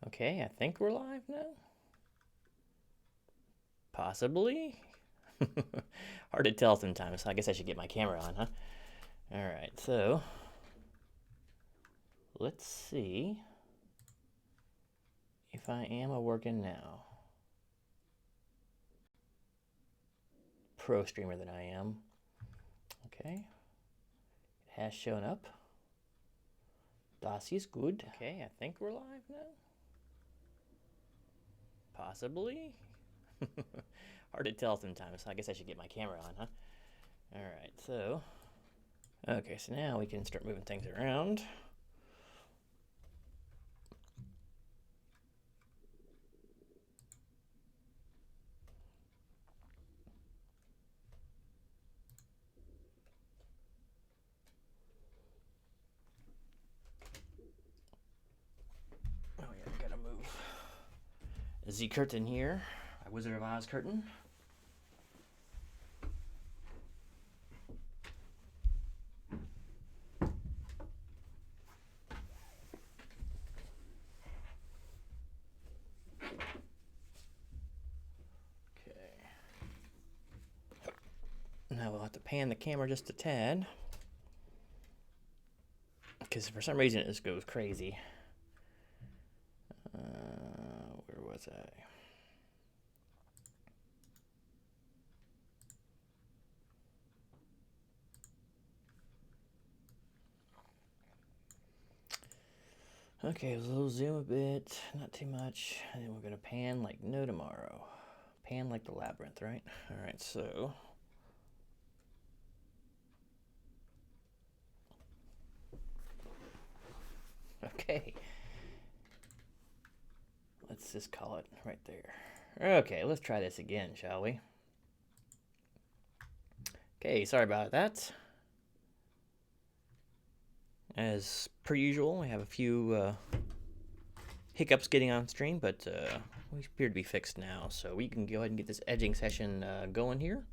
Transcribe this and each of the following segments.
Okay, I think we're live now. Possibly. Hard to tell sometimes. I guess I should get my camera on, huh? Alright, so let's see if I am a working now. Pro streamer that I am. Okay. It has shown up. Das is good. Okay, I think we're live now. Possibly. Hard to tell sometimes. I guess I should get my camera on, huh? Alright, so. Okay, so now we can start moving things around. Oh yeah, gotta move the curtain here. My Wizard of Oz curtain. Now we'll have to pan the camera just a tad, because for some reason it just goes crazy. Where was I? Okay, we'll zoom a bit, not too much, and then we're gonna pan like no tomorrow. Pan like the labyrinth, right? All right, so. Okay. Let's just call it right there. Okay, let's try this again, shall we? Okay, sorry about that. As per usual, we have a few hiccups getting on stream, but we appear to be fixed now, so we can go ahead and get this edging session going here.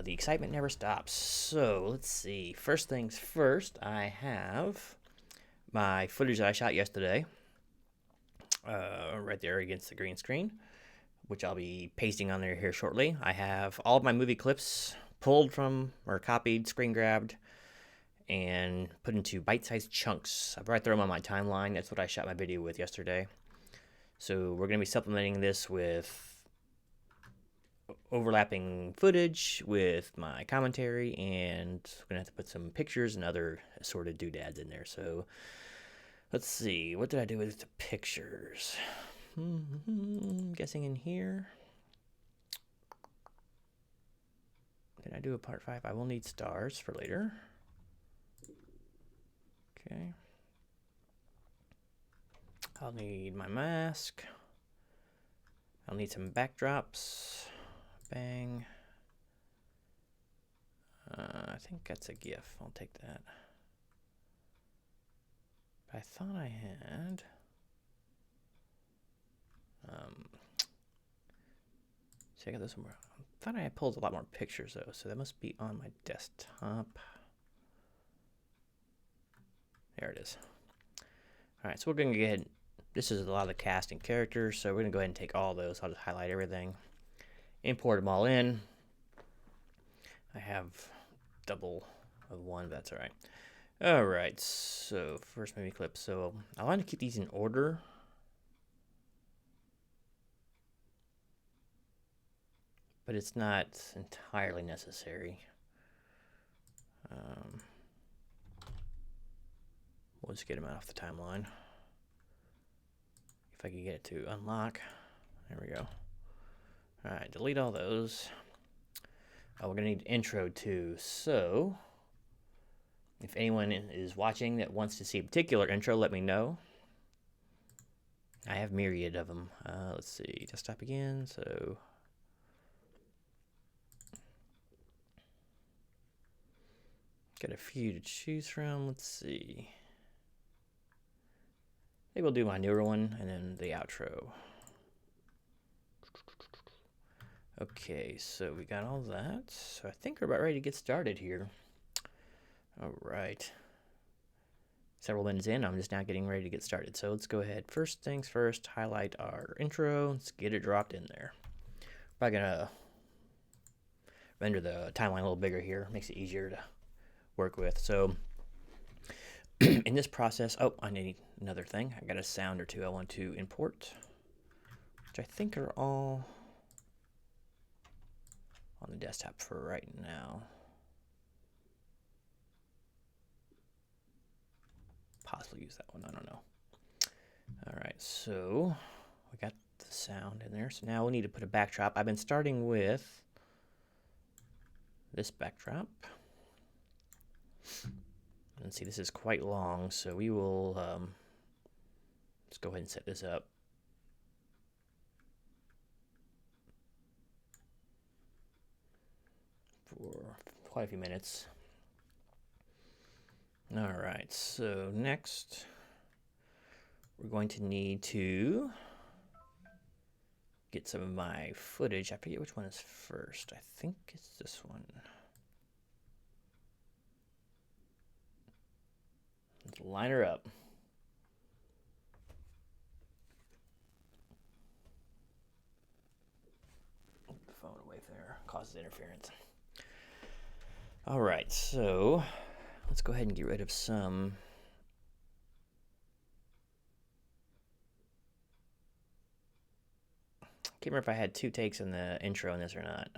The excitement never stops. So let's see. First things first, I have my footage that I shot yesterday right there against the green screen, which I'll be pasting on there here shortly. I have all of my movie clips pulled from or copied, screen grabbed, and put into bite-sized chunks. I've right there on my timeline. That's what I shot my video with yesterday. So we're going to be supplementing this with overlapping footage with my commentary, and we're going to have to put some pictures and other assorted doodads in there. So let's see. What did I do with the pictures? I'm guessing in here. Did I do a part 5? I will need stars for later. Okay. I'll need my mask. I'll need some backdrops. Bang. I think that's a GIF. I'll take that. I thought I had. Check out this one. I thought I had pulled a lot more pictures though, so that must be on my desktop. There it is. All right, so we're gonna go ahead. This is a lot of the cast and characters, so we're gonna go ahead and take all those. I'll just highlight everything, import them all in. I have double of one, but that's all right. All right, so first movie clip. So I want to keep these in order. But it's not entirely necessary. We'll just get them out off the timeline. If I can get it to unlock. There we go. All right, delete all those. Oh, we're gonna need intro too. So if anyone is watching that wants to see a particular intro, let me know. I have myriad of them. Let's see, desktop again. So got a few to choose from. Let's see. I think we'll do my newer one and then the outro. Okay, so we got all that. So I think we're about ready to get started here. All right. several minutes in. I'm just now getting ready to get started. So let's go ahead. First things first, highlight our intro. Let's get it dropped in there. Probably gonna render the timeline a little bigger here. Makes it easier to work with. So in this process, oh, I need another thing. I got a sound or two I want to import, which I think are all on the desktop for right now. Possibly use that one, I don't know. All right, so we got the sound in there. So now we'll need to put a backdrop. I've been starting with this backdrop. And see, this is quite long, so we will let's go ahead and set this up. For quite a few minutes. All right, so next we're going to need to get some of my footage. I forget which one is first. I think it's this one. Let's line her up. Put the phone away there, causes interference. All right, so let's go ahead and get rid of some. Can't remember if I had 2 takes in the intro in this or not.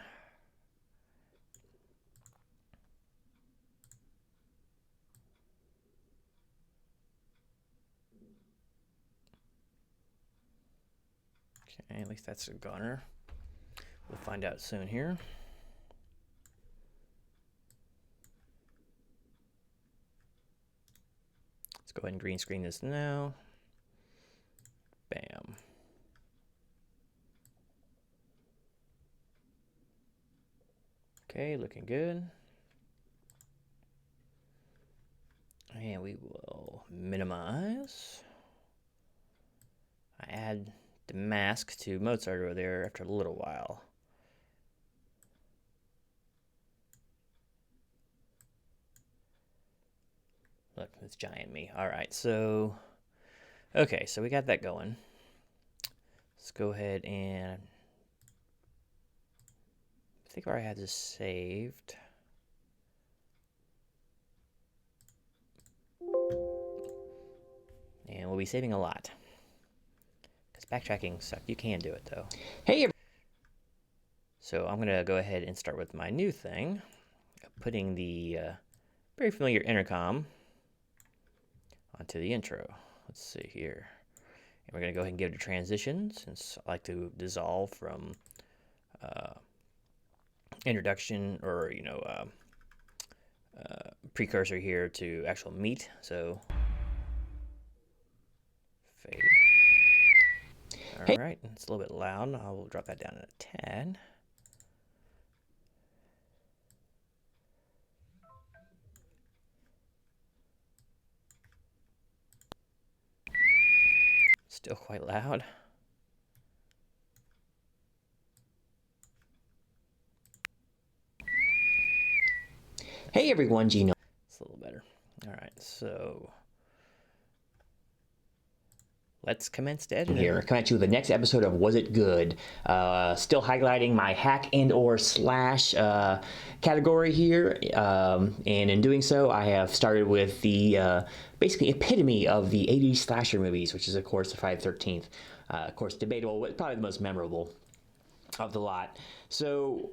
Okay, at least that's a goner. We'll find out soon here. Let's go ahead and green screen this now. Bam. Okay, looking good. And we will minimize. I add the mask to Mozart over there after a little while. Look, it's giant me. All right, so, okay, so we got that going. Let's go ahead and, I think I already had this saved. And we'll be saving a lot. Because backtracking sucks. You can do it, though. Hey! So I'm going to go ahead and start with my new thing. Putting the very familiar intercom onto the intro. Let's see here. And we're going to go ahead and give it a transition, since I like to dissolve from introduction or, precursor here to actual meat. So, fade. All right, it's a little bit loud. I will drop that down a tad. Still quite loud. Hey everyone, Gino. It's a little better. All right, so let's commence to editing. Here, come at you with the next episode of Was It Good? Still highlighting my hack and or slash category here. And in doing so, I have started with the basically epitome of the 80s slasher movies, which is, of course, the Friday the 13th. Of course, debatable, but probably the most memorable of the lot. So,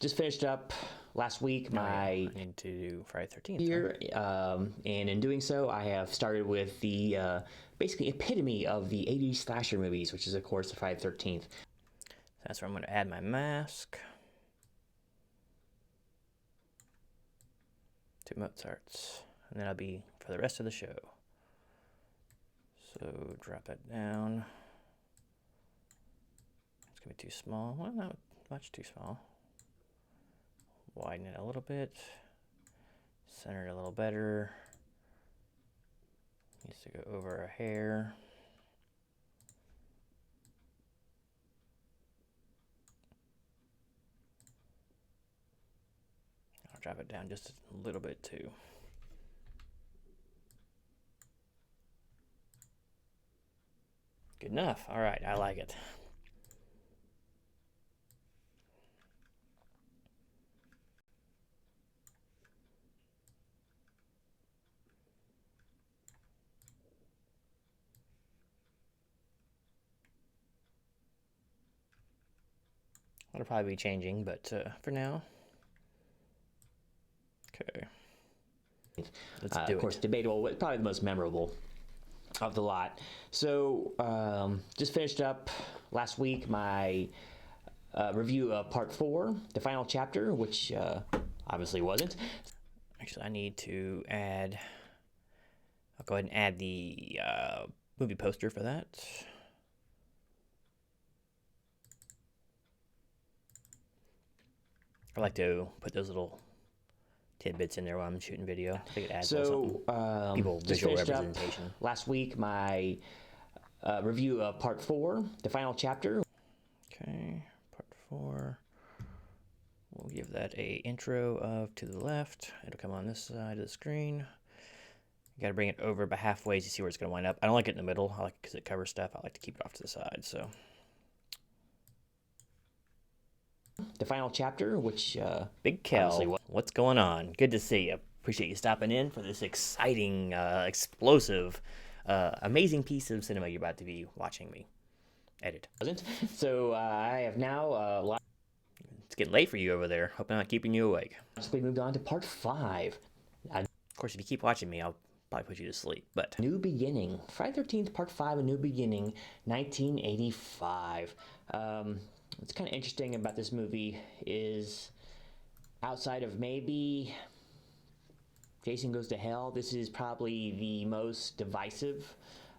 just finished up last week I need to do Friday the 13th here, and in doing so, I have started with the basically epitome of the 80s slasher movies, which is, of course, the Friday the 13th. That's where I'm going to add my mask to Mozart's, and then I'll be for the rest of the show. So drop that down. It's going to be too small. Well, not much too small. Widen it a little bit. Center it a little better. Needs to go over a hair. I'll drop it down just a little bit too. Good enough. All right, I like it. That'll probably be changing, but for now, okay. Let's do of course, it. debatable, but probably the most memorable of the lot. So, just finished up last week my review of part 4, the final chapter, which obviously wasn't. Actually, I need to add. I'll go ahead and add the movie poster for that. I like to put those little tidbits in there while I'm shooting video. I think it adds a little something. People Just visual finished representation. up last week my review of part 4, the final chapter. Okay, part 4. We'll give that a intro of to the left. It'll come on this side of the screen. You got to bring it over about halfway to see where it's going to wind up. I don't like it in the middle. I like it because it covers stuff. I like to keep it off to the side. So the final chapter, which Big Kel, what's going on? Good to see you. Appreciate you stopping in for this exciting, explosive, amazing piece of cinema you're about to be watching me edit. So I have now It's getting late for you over there. Hope I'm not keeping you awake. we moved on to part 5. Of course, if you keep watching me, I'll probably put you to sleep. But New Beginning. Friday 13th, part 5, A New Beginning, 1985. What's kind of interesting about this movie is outside of maybe Jason Goes to Hell, this is probably the most divisive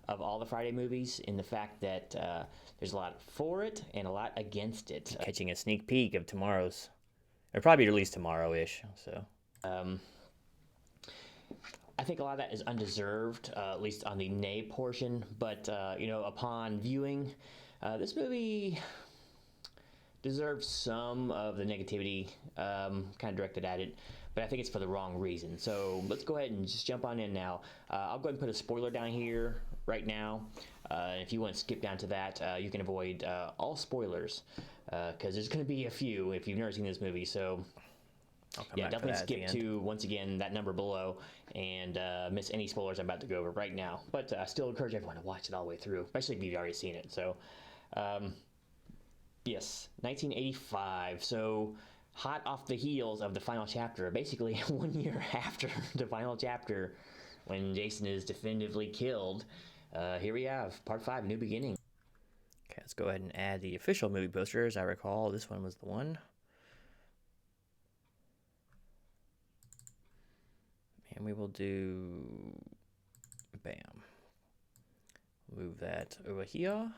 of all the Friday movies in the fact that there's a lot for it and a lot against it. Catching a sneak peek of tomorrow's, or probably released tomorrow-ish. So I think a lot of that is undeserved, at least on the nay portion. But upon viewing, this movie deserves some of the negativity kind of directed at it, but I think it's for the wrong reason. So let's go ahead and just jump on in now. I'll go ahead and put a spoiler down here right now. If you want to skip down to that, you can avoid all spoilers because there's going to be a few if you've never seen this movie. So yeah, definitely skip to, once again, that number below and miss any spoilers I'm about to go over right now. But I still encourage everyone to watch it all the way through, especially if you've already seen it. So yes, 1985. So hot off the heels of the final chapter, basically 1 year after the final chapter, when Jason is definitively killed, here we have part 5, New Beginning. Okay, let's go ahead and add the official movie poster. As I recall, this one was the one. And we will do, bam. Move that over here.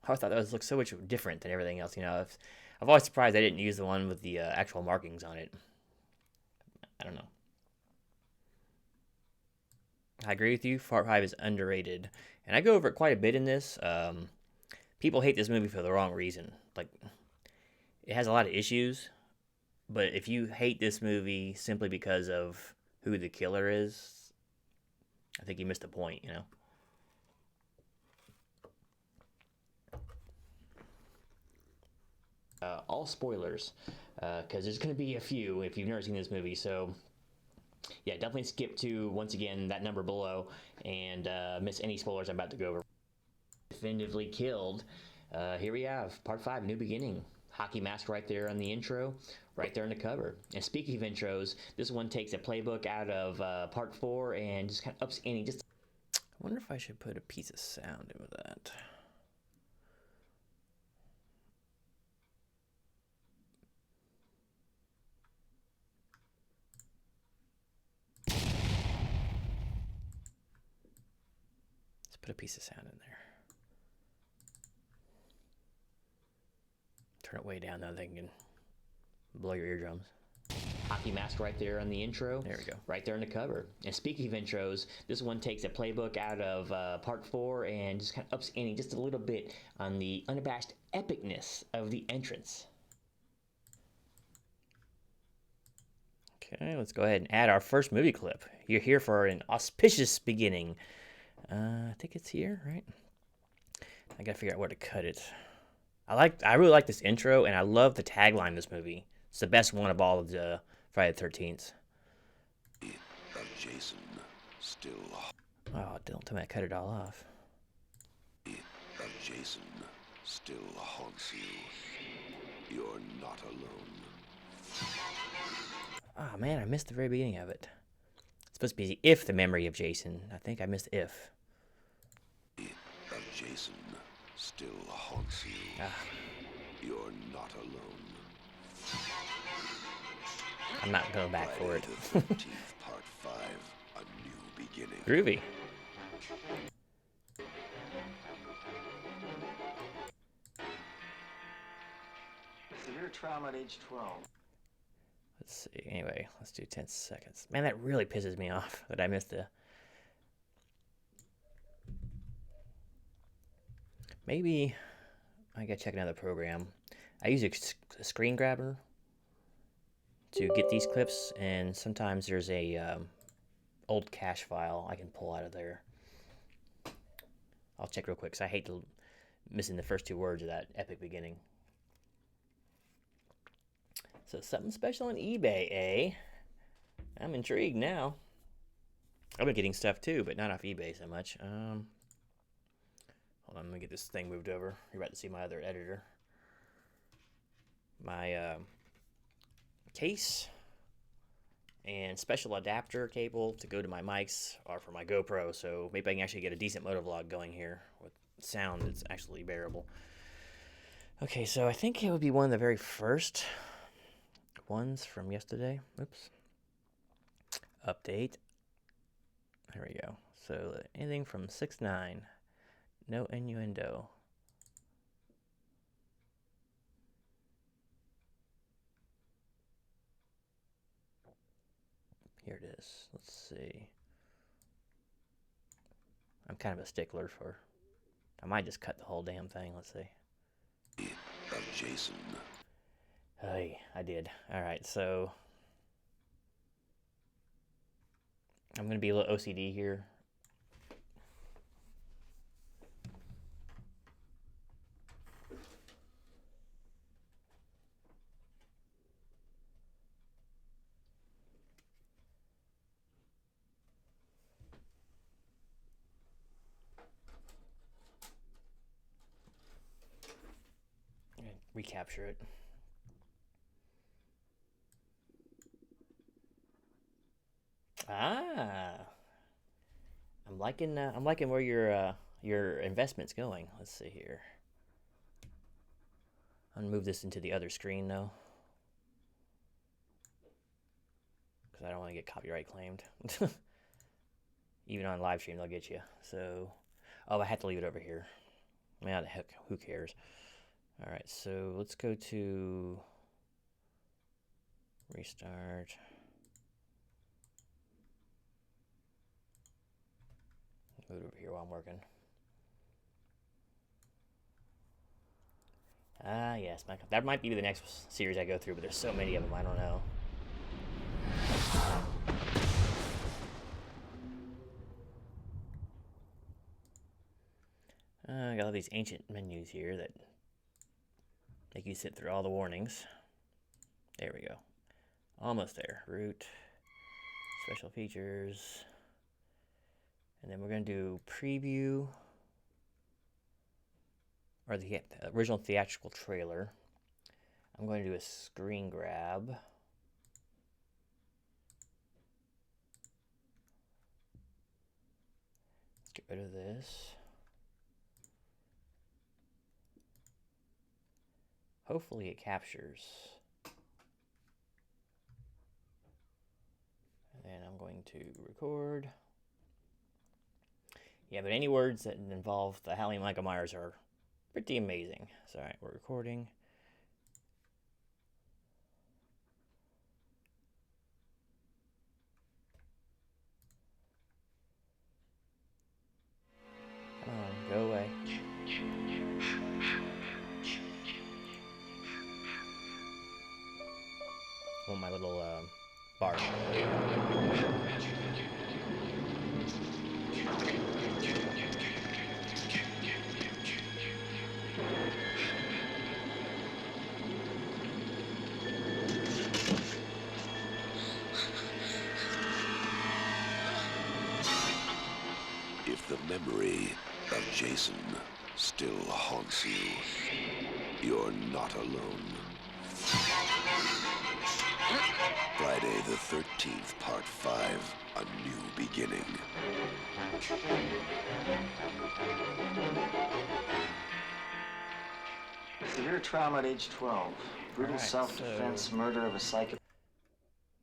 I thought that looked so much different than everything else. I'm always surprised I didn't use the one with the actual markings on it. I don't know. I agree with you. Part 5 is underrated, and I go over it quite a bit in this. People hate this movie for the wrong reason. Like, it has a lot of issues, but if you hate this movie simply because of who the killer is, I think you missed the point. All spoilers, because there's going to be a few if you've never seen this movie. So yeah, definitely skip to, once again, that number below and miss any spoilers I'm about to go over. Definitively killed. Here we have part 5, New Beginning. Hockey mask right there on the intro, right there on the cover. And speaking of intros, this one takes a playbook out of part 4 and just kind of ups ante. I wonder if I should put a piece of sound in with that. Put a piece of sound in there. Turn it way down, though. They can blow your eardrums. Hockey mask right there on the intro. There we go. Right there on the cover. And speaking of intros, this one takes a playbook out of part 4 and just kind of ups ante just a little bit on the unabashed epicness of the entrance. Okay, let's go ahead and add our first movie clip. You're here for an auspicious beginning. I think it's here, right? I gotta figure out where to cut it. I really like this intro, and I love the tagline of this movie. It's the best one of all of the Friday the 13th. Jason still. Oh, don't tell me I cut it all off. Jason still haunts you. You're not alone. Oh man, I missed the very beginning of it. It's supposed to be if the memory of Jason. I think I missed if. Jason still haunts you. Ah, You're not alone. I'm not going back for it. Friday the 13th, Part 5, A New Beginning. Groovy. Severe trauma at age 12. Let's see. Anyway, let's do 10 seconds. Man, that really pisses me off that I missed the... Maybe I gotta check another program. I use a screen grabber to get these clips, and sometimes there's a old cache file I can pull out of there. I'll check real quick because I hate missing the first two words of that epic beginning. So something special on eBay, eh? I'm intrigued now. I've been getting stuff too, but not off eBay so much. Hold on, let me get this thing moved over. You're about to see my other editor. My case and special adapter cable to go to my mics are for my GoPro, so maybe I can actually get a decent motovlog going here with sound that's actually bearable. Okay, so I think it would be one of the very first ones from yesterday. Oops. Update. There we go. So anything from 6.9. No innuendo. Here it is. Let's see. I'm kind of a stickler for... I might just cut the whole damn thing. Let's see. Jason. Hey, I did. Alright, so... I'm going to be a little OCD here. Recapture it. Ah, I'm liking where your investment's going. Let's see here. I'm gonna move this into the other screen though, because I don't want to get copyright claimed. Even on live stream, they'll get you. So, oh, I had to leave it over here. I mean, how the heck? Who cares? All right, so let's go to restart. Move it over here while I'm working. Ah, yes, that might be the next series I go through, but there's so many of them, I don't know. I got all these ancient menus here that make you sit through all the warnings. There we go. Almost there. Root, special features, and then we're going to do preview, or the original theatrical trailer. I'm going to do a screen grab. Let's get rid of this. Hopefully it captures. And then I'm going to record. Yeah, but any words that involve the Hallie and Michael Myers are pretty amazing. So, all right, we're recording. Come on, go away. I want my little bar. If the memory of Jason still haunts you, you're not alone. Friday the 13th, Part 5, A New Beginning. Severe trauma at age 12. Brutal Alright, self-defense, so- murder of a psychopath.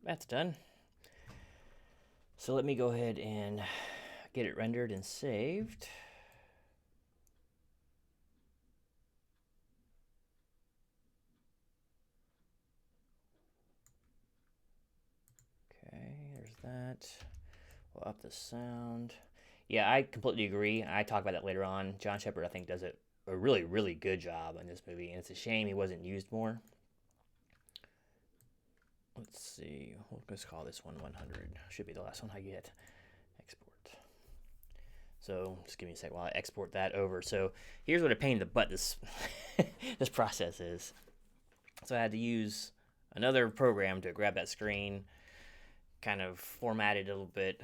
That's done. So let me go ahead and get it rendered and saved. Okay, there's that. We'll up the sound. Yeah, I completely agree. I talk about that later on. John Shepard, I think, does a really, really good job in this movie, and it's a shame he wasn't used more. Let's see. Let's call this one 100. Should be the last one I get. Export. So just give me a sec while I export that over. So here's what a pain in the butt this this process is. So I had to use another program to grab that screen, kind of format it a little bit,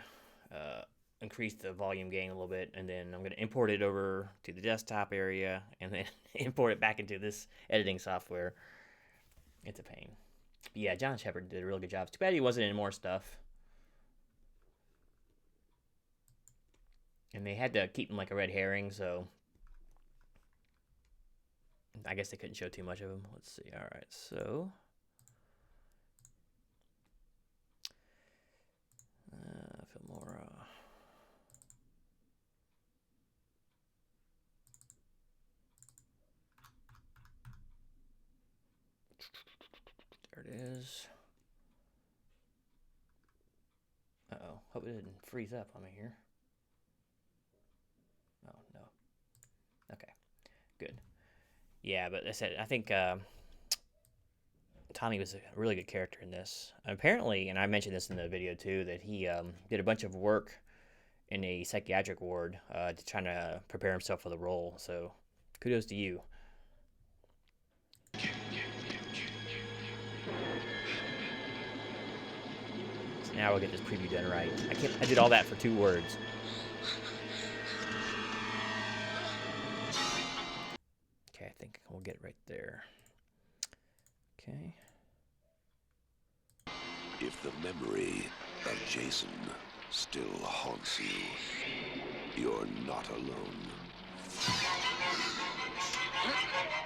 increase the volume gain a little bit, and then I'm going to import it over to the desktop area and then import it back into this editing software. It's a pain. But yeah, John Shepard did a real good job. It's too bad he wasn't in more stuff. And they had to keep him like a red herring, so I guess they couldn't show too much of him. Let's see. All right, so Filmora. There it is. Uh-oh. Hope it didn't freeze up on me here. Oh, no. Okay. Good. Yeah, but I said, I think Tommy was a really good character in this. Apparently, and I mentioned this in the video too, that he did a bunch of work in a psychiatric ward to try to prepare himself for the role. So kudos to you. So now we'll get this preview done right. I did all that for 2 words. Okay, I think we'll get it right there. Okay. If the memory of Jason still haunts you, you're not alone.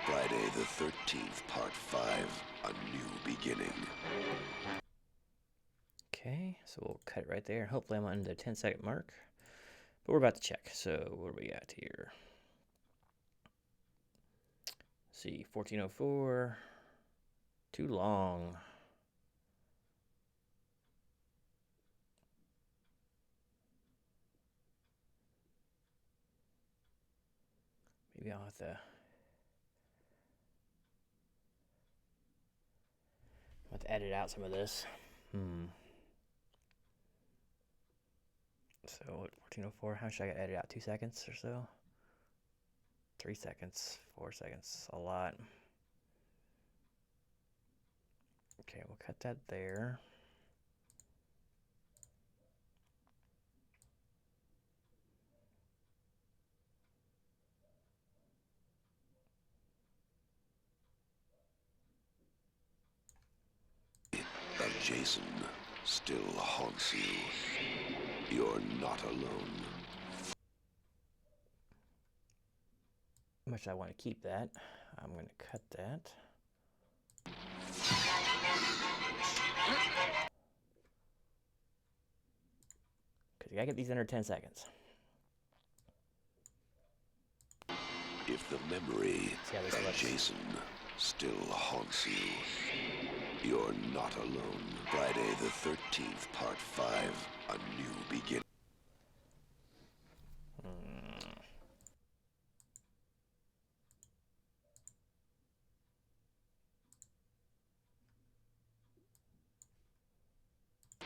Friday the 13th, Part 5, A New Beginning. Okay, so we'll cut it right there. Hopefully I'm under the 10-second mark. But we're about to check. So what do we got here? Let's see, 1404. Too long. Maybe I'll have to edit out some of this. So what, 1404, how should I edit out? 2 seconds or so? 3 seconds, 4 seconds, a lot. Okay, we'll cut that there. Of Jason still haunts you. You're not alone. How much I want to keep that? I'm going to cut that. Because you got to get these under 10 seconds. If the memory See how this of looks. Jason still haunts you, you're not alone. Friday the 13th, Part 5, A New Beginning.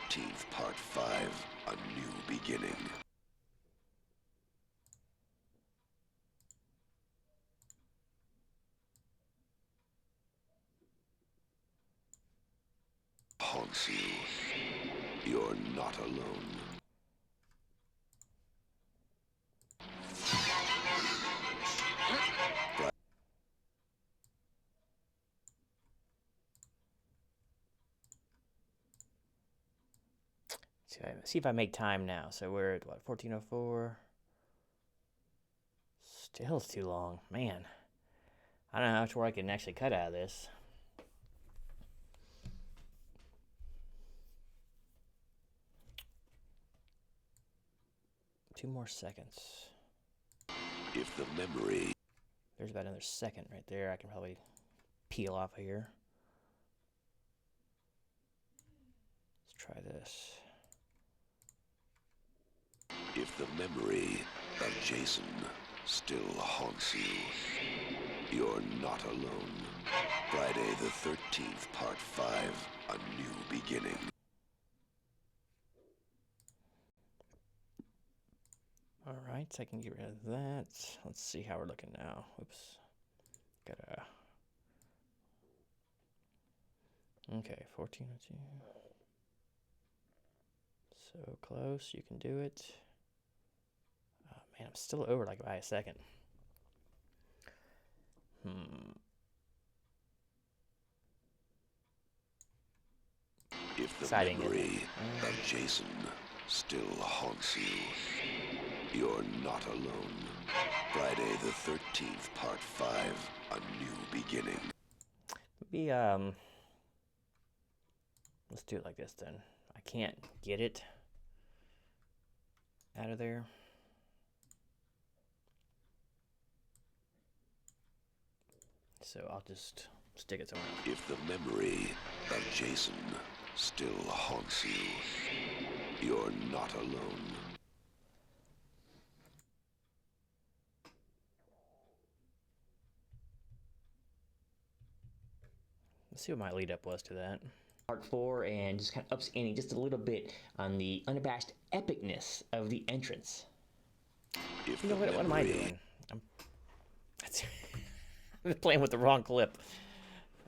13th, Part 5, A New Beginning. haunts you. You're not alone. See if I make time now. So we're at what, 14:04? Still too long, man. I don't know how much more I can actually cut out of this. Two more seconds. If the memory... There's about another second right there. I can probably peel off of here. Let's try this. If the memory of Jason still haunts you, you're not alone. Friday the 13th, Part 5, A New Beginning. Alright, so I can get rid of that. Let's see how we're looking now. Oops. Gotta... Okay, 14:02. So close, you can do it. Oh man, I'm still over like by a second. If the Exciting, memory of Jason still haunts you, you're not alone. Friday the 13th, Part 5, A New Beginning. Maybe, let's do it like this then. I can't get it out of there. So I'll just stick it somewhere else. If the memory of Jason still haunts you, you're not alone. Let's see what my lead up was to that. Part 4, and just kind of ups ante just a little bit on the unabashed epicness of the entrance. If You know the what am I memory- doing? I'm playing with the wrong clip.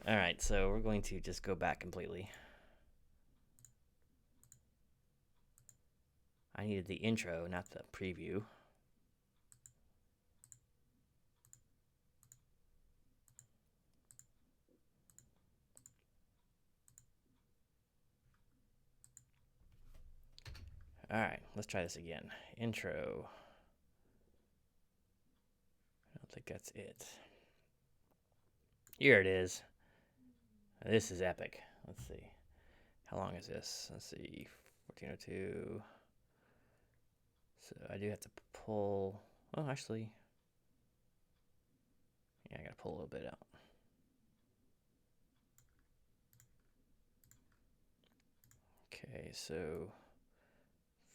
Alright, so we're going to just go back completely. I needed the intro, not the preview. Alright, let's try this again. Intro. I don't think that's it. Here it is. This is epic. Let's see. How long is this? Let's see. 14:02. So I do have to pull. Oh, actually. Yeah, I gotta pull a little bit out. Okay, so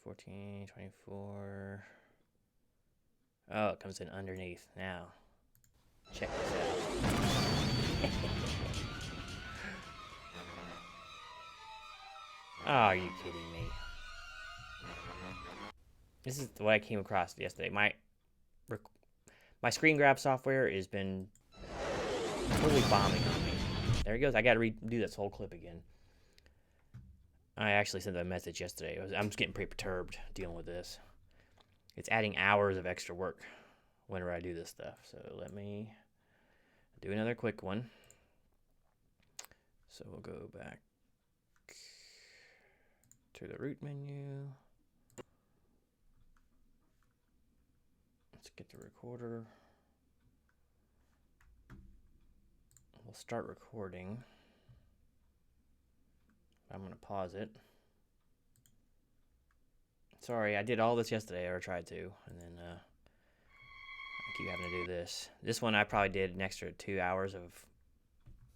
14:24. Oh, it comes in underneath now. Check this out. Oh, are you kidding me? This is what I came across yesterday. My screen grab software has been totally bombing on me. There he goes. I gotta redo this whole clip again. I actually sent a message yesterday. I'm just getting pretty perturbed dealing with this. It's adding hours of extra work whenever I do this stuff. So let me do another quick one. So we'll go back to the root menu. Let's get the recorder. We'll start recording. I'm going to pause it. Sorry, I did all this yesterday, or tried to, and then I keep having to do this. This one I probably did an extra 2 hours of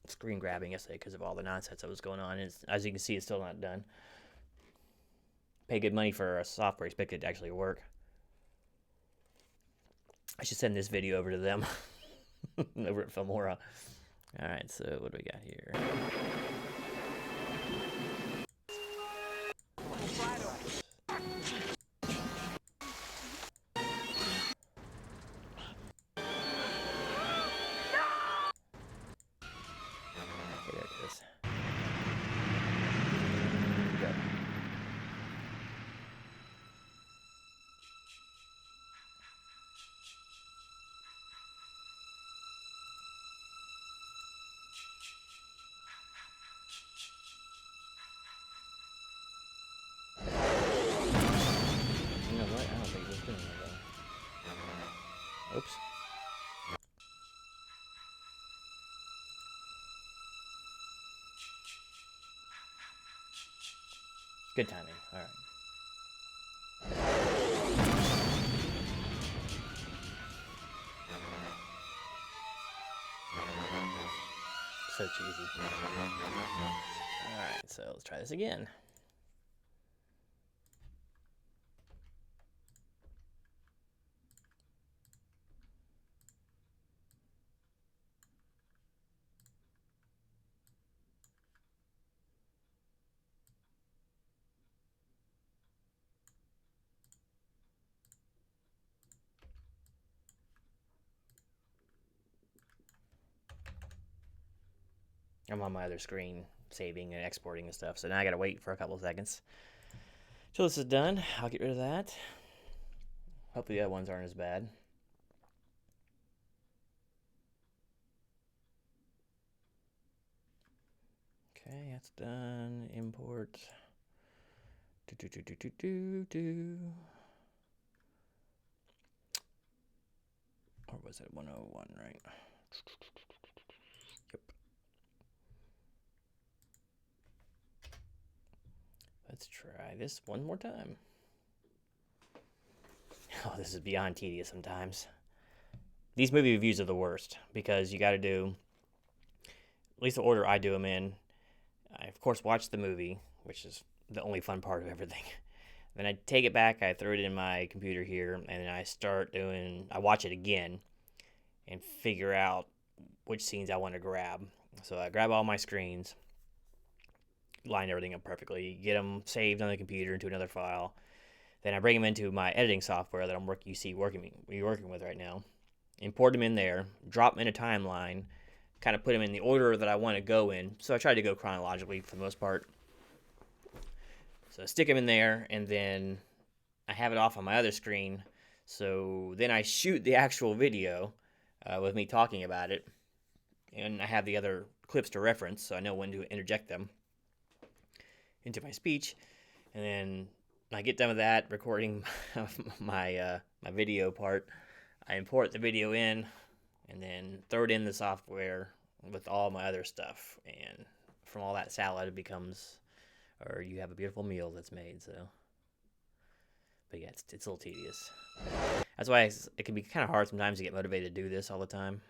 screen grabbing yesterday because of all the nonsense that was going on. And as you can see, it's still not done. Pay good money for a software, expect it to actually work. I should send this video over to them over at Filmora. All right, so what do we got here? Okay, there it is. Good timing. All right. So cheesy. Alright, so let's try this again. I'm on my other screen saving and exporting and stuff, so now I gotta wait for a couple of seconds till this is done. I'll get rid of that. Hopefully the other ones aren't as bad. Okay, that's done. Import. Or was it 101, right? Yep. Let's try this one more time. Oh, this is beyond tedious sometimes. These movie reviews are the worst because you got to do, at least the order I do them in. I, of course, watch the movie, which is the only fun part of everything. Then I take it back, I throw it in my computer here, and then I watch it again and figure out which scenes I want to grab. So I grab all my screens, line everything up perfectly, get them saved on the computer into another file. Then I bring them into my editing software that we're working with right now. Import them in there, drop them in a timeline, kind of put them in the order that I want to go in. So I try to go chronologically for the most part. So I stick them in there, and then I have it off on my other screen. So then I shoot the actual video with me talking about it, and I have the other clips to reference, so I know when to interject them into my speech. And then I get done with that recording my video part. I import the video in, and then throw it in the software with all my other stuff. And from all that salad, it becomes, or you have a beautiful meal that's made. So, but yeah, it's a little tedious. That's why it can be kind of hard sometimes to get motivated to do this all the time.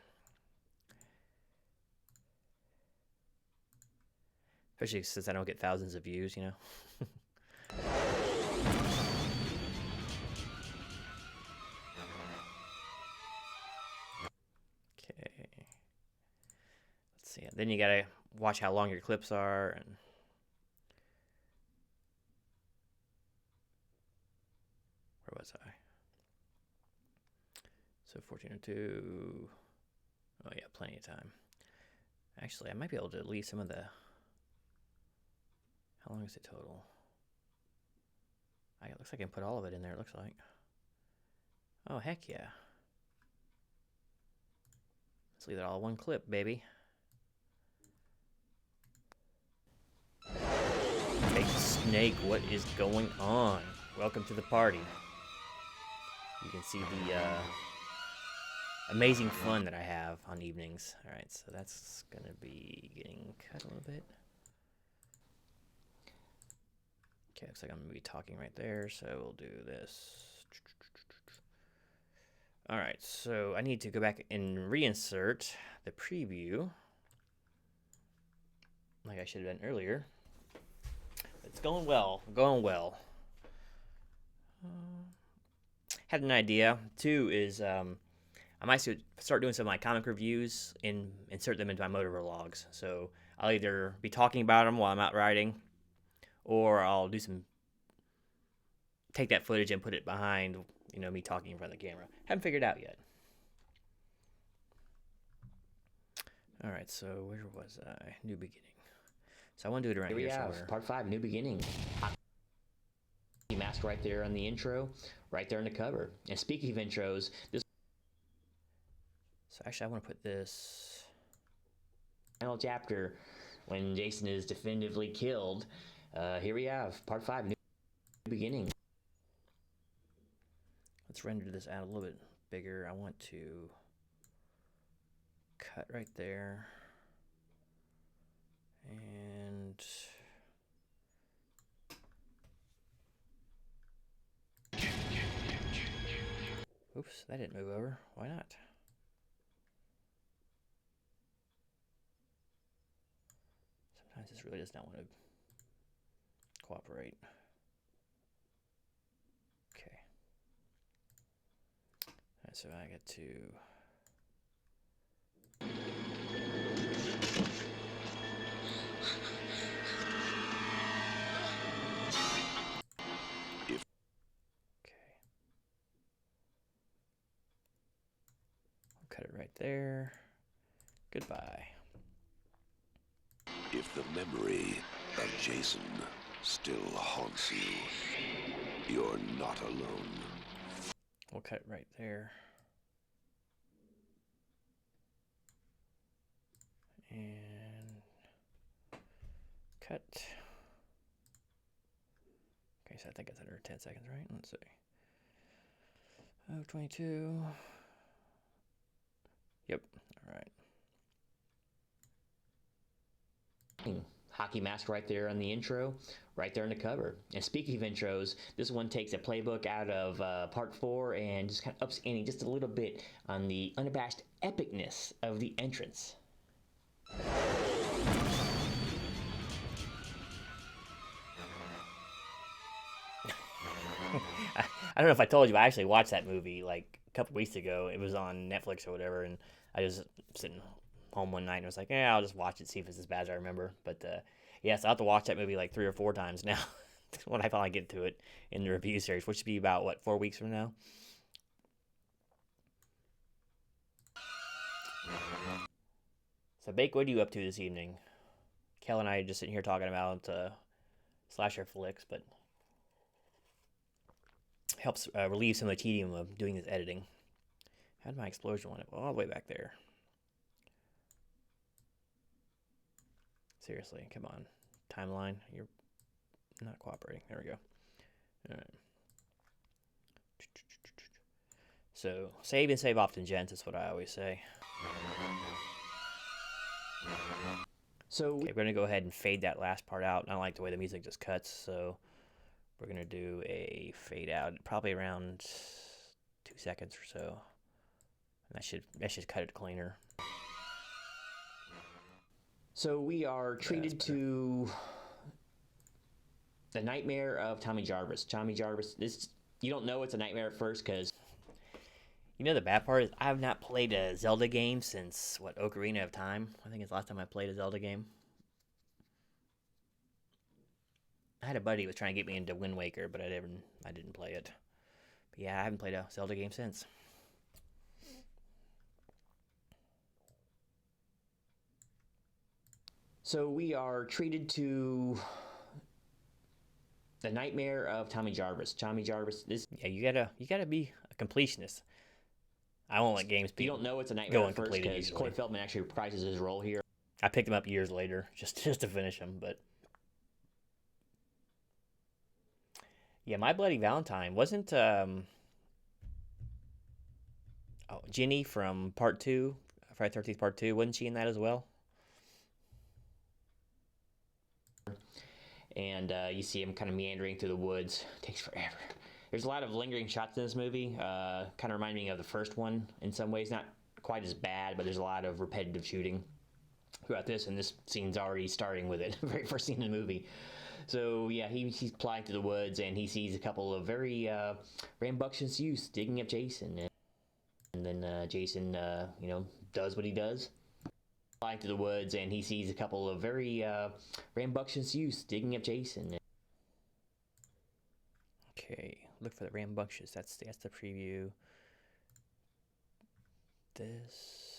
Especially since I don't get thousands of views, you know. Okay. Let's see. Then you gotta watch how long your clips are, and where was I? So 1402. Oh yeah, plenty of time. Actually, I might be able to delete some of the. How long is it total? It looks like I can put all of it in there. It looks like. Oh heck yeah! Let's leave it all in one clip, baby. Hey Snake, what is going on? Welcome to the party. You can see the amazing fun that I have on evenings. Alright, so that's gonna be getting cut a little bit. Okay, looks like I'm gonna be talking right there, so we'll do this. Alright, so I need to go back and reinsert the preview like I should have done earlier. It's going well, had an idea. Two is I might start doing some of my comic reviews and insert them into my motor logs. So I'll either be talking about them while I'm out riding, or I'll take that footage and put it behind, me talking in front of the camera. Haven't figured it out yet. All right, so where was I? New beginning. So I want to do it around here somewhere. Part 5, New Beginning. Mask right there on the intro, right there in the cover. And speaking of intros, this. So actually, I want to put this. Final chapter, when Jason is definitively killed. Here we have Part 5, New Beginning. Let's render this out a little bit bigger. I want to cut right there. And Oops, that didn't move over. Why not? Sometimes this really does not want to cooperate. Okay. Alright, so I get to... Cut it right there. Goodbye. If the memory of Jason still haunts you, you're not alone. We'll cut it right there. And cut. Okay, so I think it's under 10 seconds, right? Let's see. Oh, 22. Yep, all right. Hockey mask right there on the intro, right there in the cover. And speaking of intros, this one takes a playbook out of part 4 and just kind of ups ante just a little bit on the unabashed epicness of the entrance. I don't know if I told you, but I actually watched that movie like a couple weeks ago. It was on Netflix or whatever, and I was sitting home one night and was like, yeah, I'll just watch it, see if it's as bad as I remember. But yes, I'll have to watch that movie like 3 or 4 times now when I finally get to it in the review series, which should be about, what, 4 weeks from now? So, Bake, what are you up to this evening? Kel and I are just sitting here talking about slasher flicks, but helps relieve some of the tedium of doing this editing. How did my explosion wind up all the way back there? Seriously, come on. Timeline, you're not cooperating. There we go. All right. So, save and save often, gents. That's what I always say. So okay, we're going to go ahead and fade that last part out. I don't like the way the music just cuts, so we're going to do a fade out, probably around 2 seconds or so. That should cut it cleaner. So we are treated to the nightmare of Tommy Jarvis. Tommy Jarvis, you don't know it's a nightmare at first because... You know the bad part is I have not played a Zelda game since, what, Ocarina of Time? I think it's the last time I played a Zelda game. I had a buddy who was trying to get me into Wind Waker, but I didn't play it. But yeah, I haven't played a Zelda game since. So we are treated to the nightmare of Tommy Jarvis. Tommy Jarvis, yeah, you gotta be a completionist. I won't let games be. You don't know it's a nightmare at first because Corey Feldman actually reprises his role here. I picked him up years later just to finish him, but yeah, My Bloody Valentine wasn't Ginny from Part 2, Friday the 13th Part 2, wasn't she in that as well? And you see him kind of meandering through the woods. It takes forever. There's a lot of lingering shots in this movie. Kind of remind me of the first one in some ways. Not quite as bad, but there's a lot of repetitive shooting throughout this. And this scene's already starting with it. The very first scene in the movie. So, yeah, he's plying through the woods, and he sees a couple of very rambunctious youths digging up Jason. And then Jason, does what he does. Flying through the woods, and he sees a couple of very rambunctious youths digging up Jason. Okay, look for the rambunctious. That's the preview. This.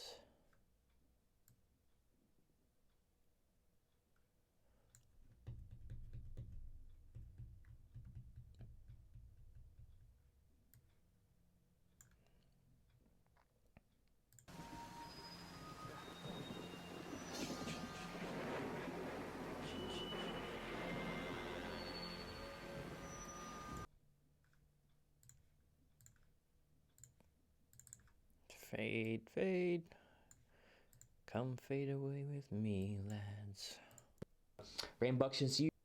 Fade, fade. Come fade away with me, lads. Rambunctious youths.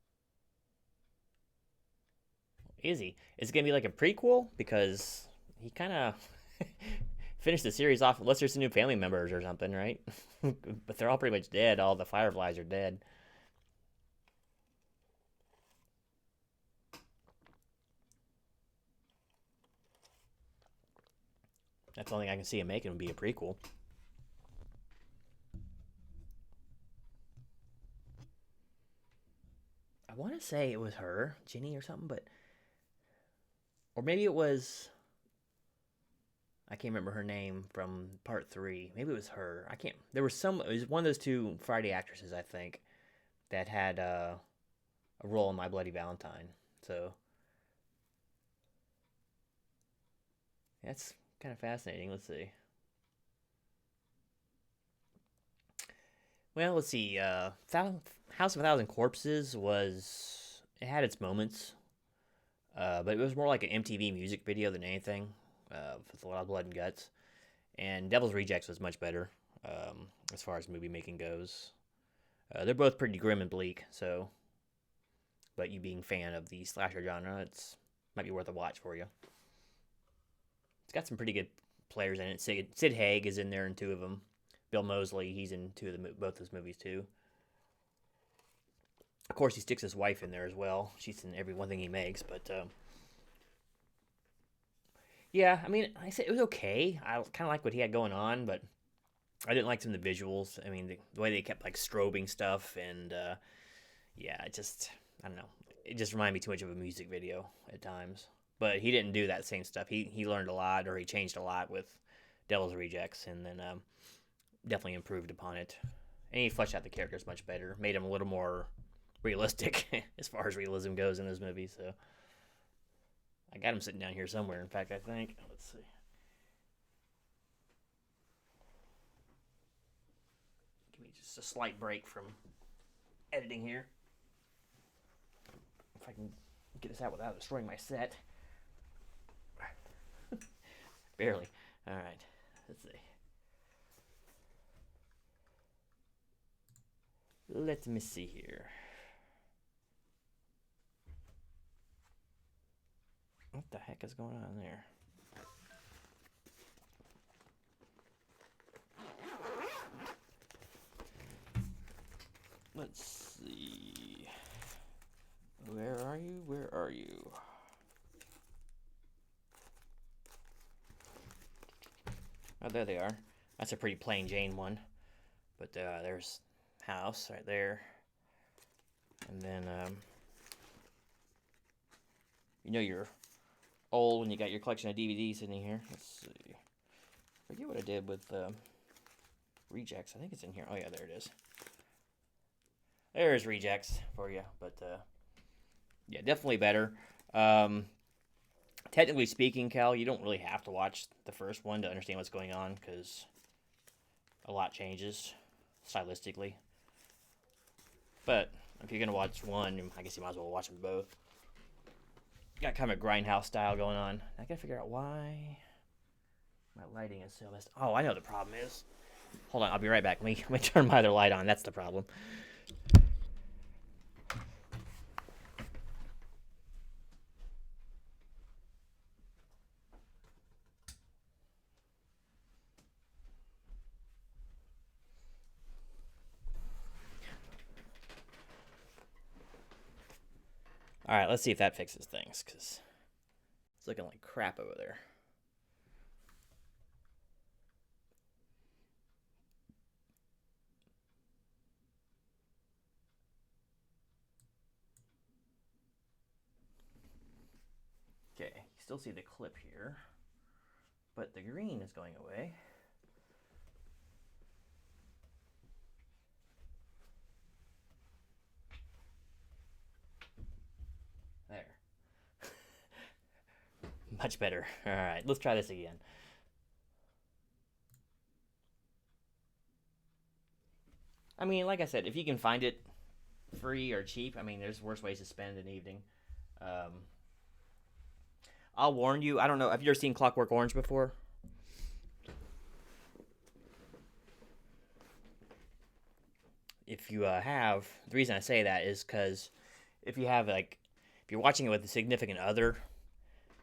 Is he? Is it gonna be like a prequel? Because he kind of Finish the series off unless there's some new family members or something, right? But they're all pretty much dead. All the Fireflies are dead. That's the only thing I can see him making would be a prequel. I want to say it was her, Ginny or something, but or maybe it was I can't remember her name from part 3. Maybe it was her. I can't. There was some. It was one of those two Friday actresses, I think, that had a role in My Bloody Valentine. So that's kind of fascinating. Let's see. Well, let's see. House of a Thousand Corpses was it had its moments, but it was more like an MTV music video than anything, with a lot of blood and guts. And Devil's Rejects was much better, as far as movie making goes. They're both pretty grim and bleak, so. But you being a fan of the slasher genre, it's might be worth a watch for you. It's got some pretty good players in it. Sid Haig is in there in 2 of them. Bill Moseley, he's in both those movies too. Of course, he sticks his wife in there as well. She's in every one thing he makes, but yeah, I mean, I said it was okay. I kind of like what he had going on, but I didn't like some of the visuals. I mean, the way they kept like strobing stuff, and yeah, I don't know. It just reminded me too much of a music video at times. But he didn't do that same stuff. He learned a lot, or he changed a lot with Devil's Rejects, and then definitely improved upon it. And he fleshed out the characters much better, made them a little more realistic as far as realism goes in this movie. So I got him sitting down here somewhere. In fact, I think. Let's see. Give me just a slight break from editing here. If I can get this out without destroying my set. Barely. All right. Let's see. Let me see here. What the heck is going on there? Let's see. Where are you? Where are you? Oh, there they are. That's a pretty plain Jane one. But there's house right there. And then, you know you're old when you got your collection of DVDs in here. Let's see. Forget what I did with Rejects. I think it's in here. Oh, yeah, there it is. There's Rejects for you. But, yeah, definitely better. Technically speaking, Cal, you don't really have to watch the first one to understand what's going on, because a lot changes stylistically. But if you're going to watch one, I guess you might as well watch them both. Got kind of a grindhouse style going on. I got to figure out why my lighting is so messed. Oh, I know the problem is. Hold on, I'll be right back. Let me turn my other light on. That's the problem. All right, let's see if that fixes things, because it's looking like crap over there. Okay, you still see the clip here, but the green is going away. There. Much better. All right, let's try this again. I mean, like I said, if you can find it free or cheap, I mean, there's worse ways to spend an evening. I'll warn you, I don't know, have you ever seen Clockwork Orange before? If you have, the reason I say that is because if you have, like, if you're watching it with a significant other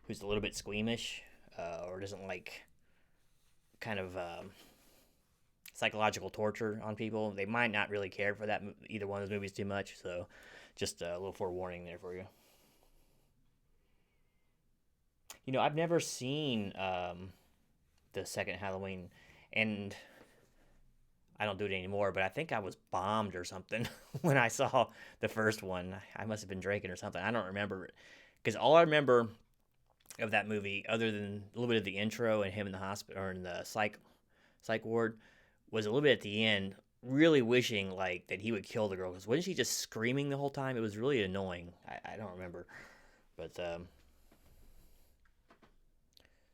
who's a little bit squeamish, or doesn't like kind of psychological torture on people. They might not really care for that either one of those movies too much, so just a little forewarning there for you. You know, I've never seen the second Halloween, and I don't do it anymore, but I think I was bombed or something when I saw the first one. I must have been drinking or something. I don't remember it. Because all I remember of that movie, other than a little bit of the intro and him in the hospital or in the psych ward, was a little bit at the end, really wishing like that he would kill the girl. Because wasn't she just screaming the whole time? It was really annoying. I don't remember. But,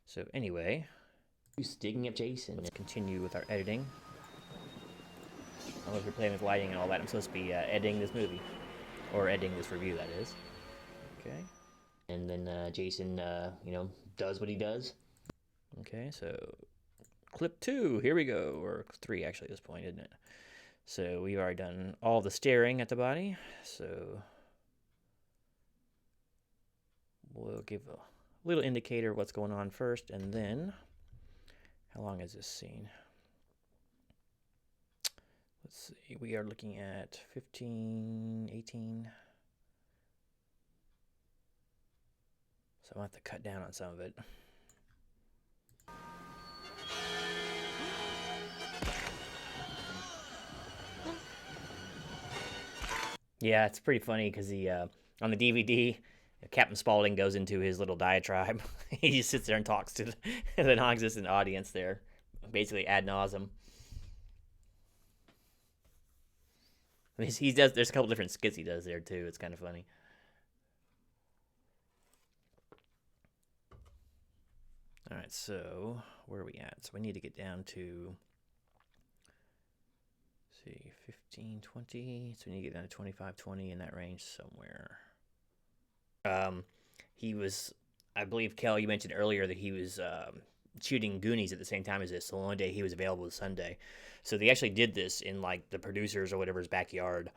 so anyway, Sticking up Jason. let's continue with our editing. I don't know if you're playing with lighting and all that. I'm supposed to be editing this movie. Or editing this review, that is. Okay. And then Jason, you know, does what he does. Okay, so clip 2, here we go. Or 3, actually, at this point, isn't it? So we've already done all the staring at the body. So we'll give a little indicator of what's going on first. And then, how long is this scene? Let's see, we are looking at 15, 18. So I'll have to cut down on some of it. Yeah, it's pretty funny because he on the DVD, Captain Spaulding goes into his little diatribe. He just sits there and talks to the non-existent audience there, basically ad nauseum. I mean, he does. There's a couple different skits he does there too. It's kind of funny. All right, so where are we at? So we need to get down to, let's see, 15, 20. So we need to get down to 25, 20 in that range somewhere. He was, I believe, Kel, you mentioned earlier that he was shooting Goonies at the same time as this. So the only day he was available was Sunday. So they actually did this in like the producers or whatever's backyard,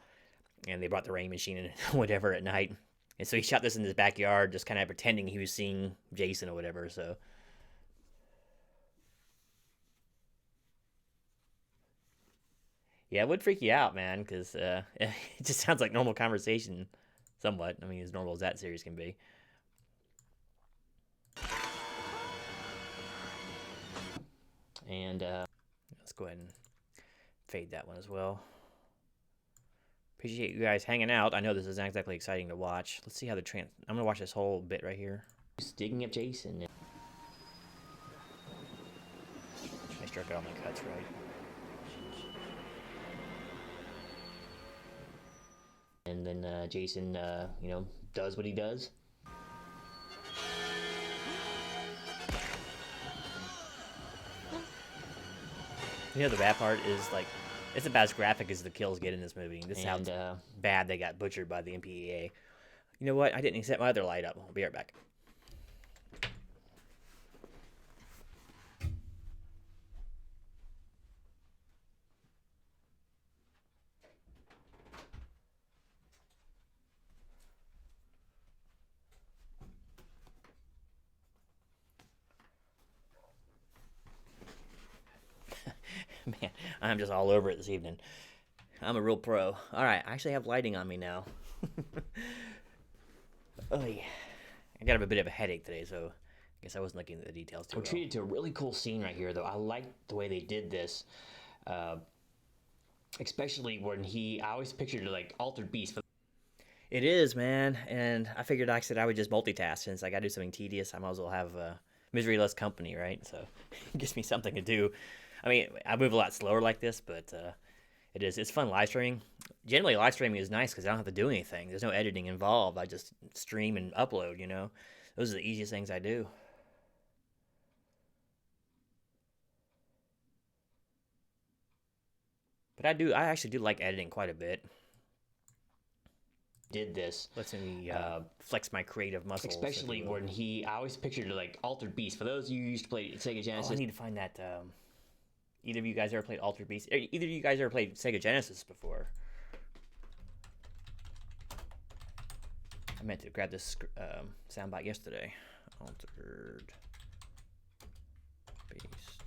and they brought the rain machine and whatever at night. And so he shot this in his backyard, just kind of pretending he was seeing Jason or whatever. So. Yeah, it would freak you out, man, because it just sounds like normal conversation, somewhat. I mean, as normal as that series can be. And let's go ahead and fade that one as well. Appreciate you guys hanging out. I know this isn't exactly exciting to watch. Let's see how I'm gonna watch this whole bit right here. Sticking up Jason. Make sure I got all my cuts right. And then Jason, you know, does what he does. You know, the bad part is, like, it's about as graphic as the kills get in this movie. This sounds bad they got butchered by the MPAA. You know what? I didn't set my other light up. I'll be right back. Man, I'm just all over it this evening. I'm a real pro. All right, I actually have lighting on me now. Oh, yeah. I got a bit of a headache today, so I guess I wasn't looking at the details too We're well. treated to a really cool scene right here, though. I like the way they did this. Especially when I always pictured like Altered Beast. It is, man, and I figured I said I would just multitask since I got to do something tedious. I might as well have misery less company, right? So it gives me something to do. I mean, I move a lot slower like this, but it's fun live streaming. Generally, live streaming is nice because I don't have to do anything. There's no editing involved. I just stream and upload, you know. Those are the easiest things I do. But I actually do like editing quite a bit. Did this. Lets me flex my creative muscles. Especially when I always pictured like Altered Beast. For those of you who used to play Sega Genesis. I need to find that. Either of you guys ever played Altered Beast? Either of you guys ever played Sega Genesis before? I meant to grab this soundbite yesterday. Altered Beast.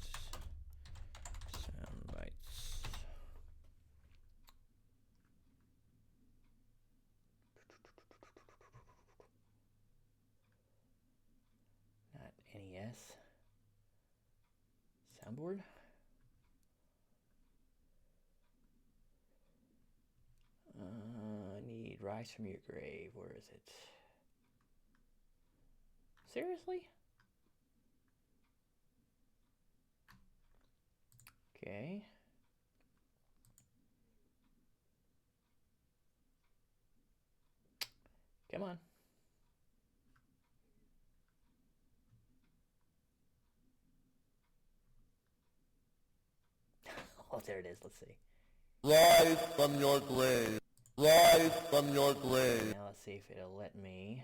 soundboard. I need Rise from Your Grave. Where is it? Seriously? Okay. Come on. Oh, there it is. Let's see. Rise from your grave. Rise from your grave. Now let's see if it'll let me.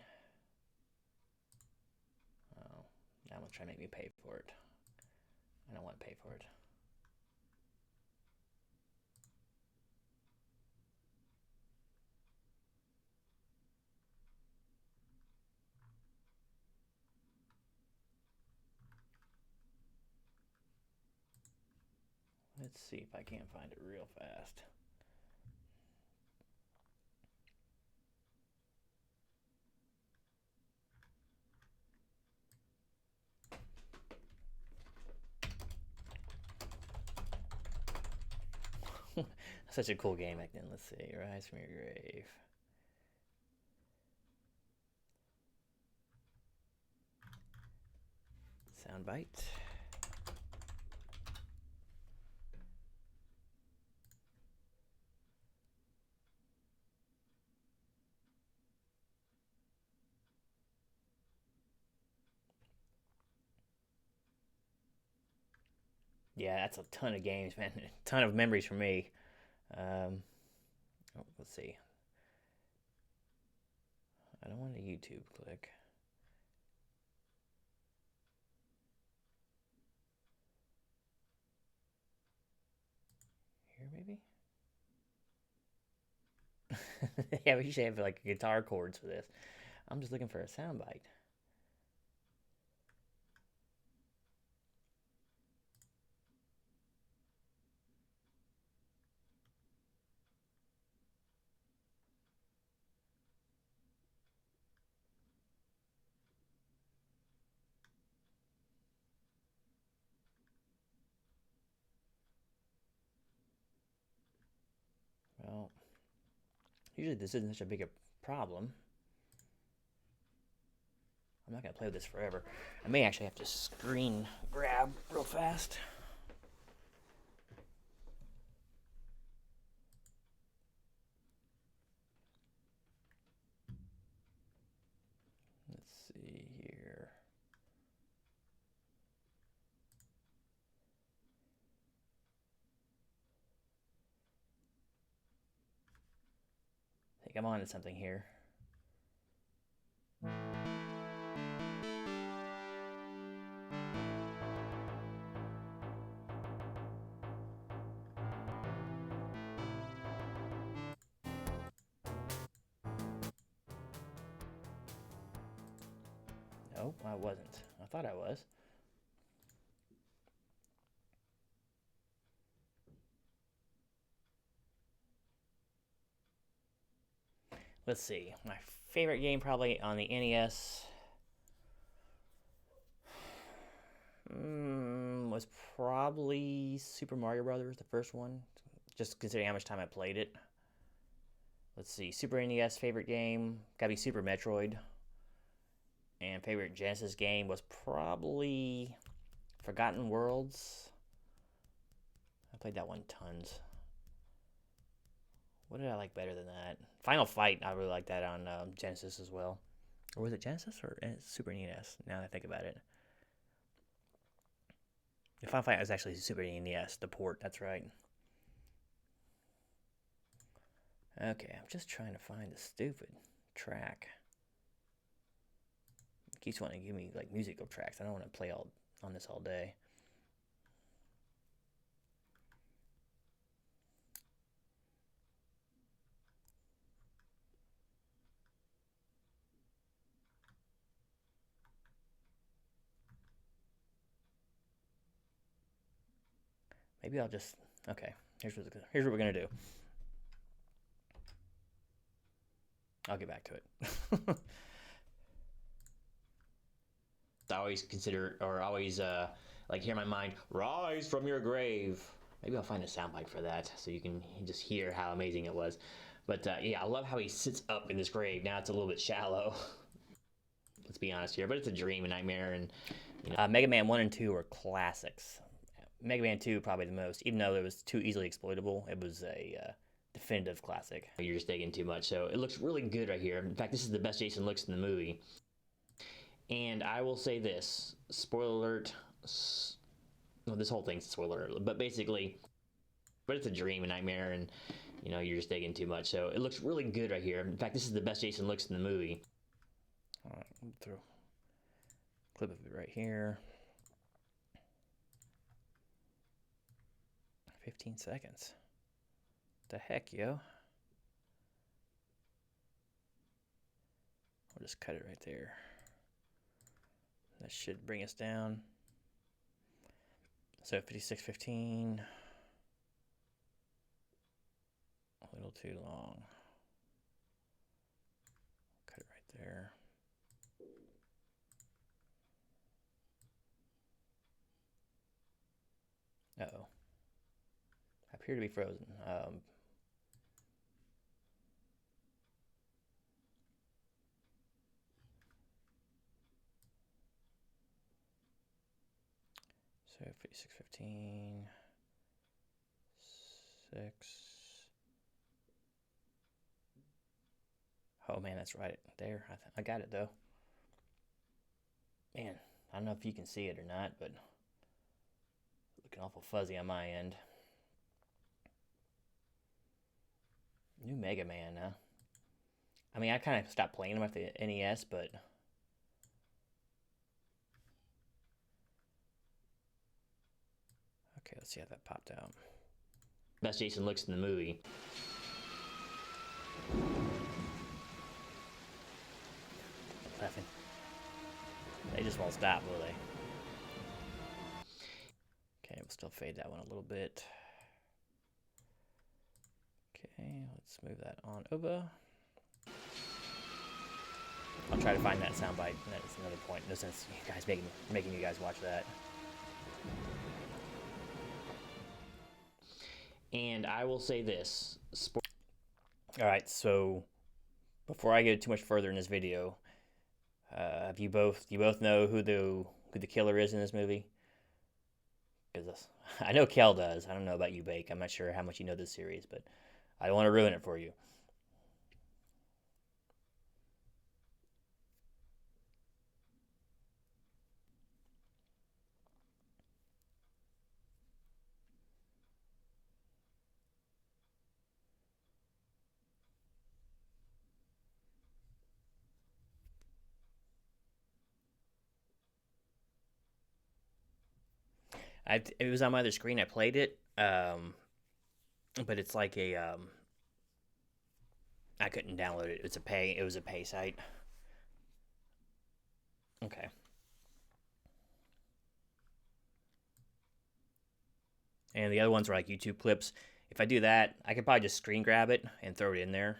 Oh, now I'm trying to make me pay for it. I don't want to pay for it. Let's see if I can't find it real fast. Such a cool game back then. Let's see. Rise from Your Grave. Soundbite. Yeah, that's a ton of games, man. A ton of memories for me. Let's see. I don't want a YouTube click. Here, maybe? Yeah, we should have like guitar chords for this. I'm just looking for a soundbite. Well, usually this isn't such a big a problem. I'm not going to play with this forever. I may actually have to screen grab real fast. Let's see here. I think I'm on to something here. Nope, I wasn't. I thought I was. Let's see. My favorite game probably on the NES was probably Super Mario Brothers, the first one. Just considering how much time I played it. Let's see. Super NES favorite game gotta be Super Metroid. And favorite Genesis game was probably Forgotten Worlds. I played that one tons. What did I like better than that? Final Fight, I really like that on Genesis as well. Or was it Genesis or Super NES? Now that I think about it. The Final Fight was actually Super NES, the port, that's right. Okay, I'm just trying to find the stupid track. It keeps wanting to give me like musical tracks. I don't want to play all on this all day. Maybe I'll just, okay, here's what we're going to do. I'll get back to it. I always consider, or always like hear my mind, rise from your grave. Maybe I'll find a soundbite for that so you can just hear how amazing it was. But yeah, I love how he sits up in this grave. Now it's a little bit shallow. Let's be honest here, but it's a dream, a nightmare, and Mega Man 1 and 2 were classics. Mega Man 2 probably the most, even though it was too easily exploitable. It was a definitive classic. you're just digging too much. So it looks really good right here. In fact, this is the best Jason looks in the movie. And I will say this, spoiler alert, well, this whole thing's a spoiler alert, but basically, but it's a dream, a nightmare, and you're just digging too much. So it looks really good right here. In fact, this is the best Jason looks in the movie. All right, we'll throw a clip of it right here. 15 seconds. The heck, yo. We'll just cut it right there. That should bring us down. So 56:15. A little too long. Cut it right there. Uh-oh. I appear to be frozen. So 56:15. 6. Oh man, that's right there. I got it though. Man, I don't know if you can see it or not, but looking awful fuzzy on my end. New Mega Man, huh? I mean, I kind of stopped playing them at the NES, but okay, let's see how that popped out. Best Jason looks in the movie. Laughing. They just won't stop, will they? Okay, we'll still fade that one a little bit. Okay, let's move that on over. I'll try to find that soundbite. That's another point. No sense you guys making you guys watch that. And I will say this. All right, so before I get too much further in this video, you both know who the killer is in this movie? Because I know Kel does. I don't know about you, Bake. I'm not sure how much you know this series, but I don't want to ruin it for you. It was on my other screen. I played it, but it's like a I couldn't download it. It was a pay site. Okay. And the other ones are like YouTube clips. If I do that, I could probably just screen grab it and throw it in there.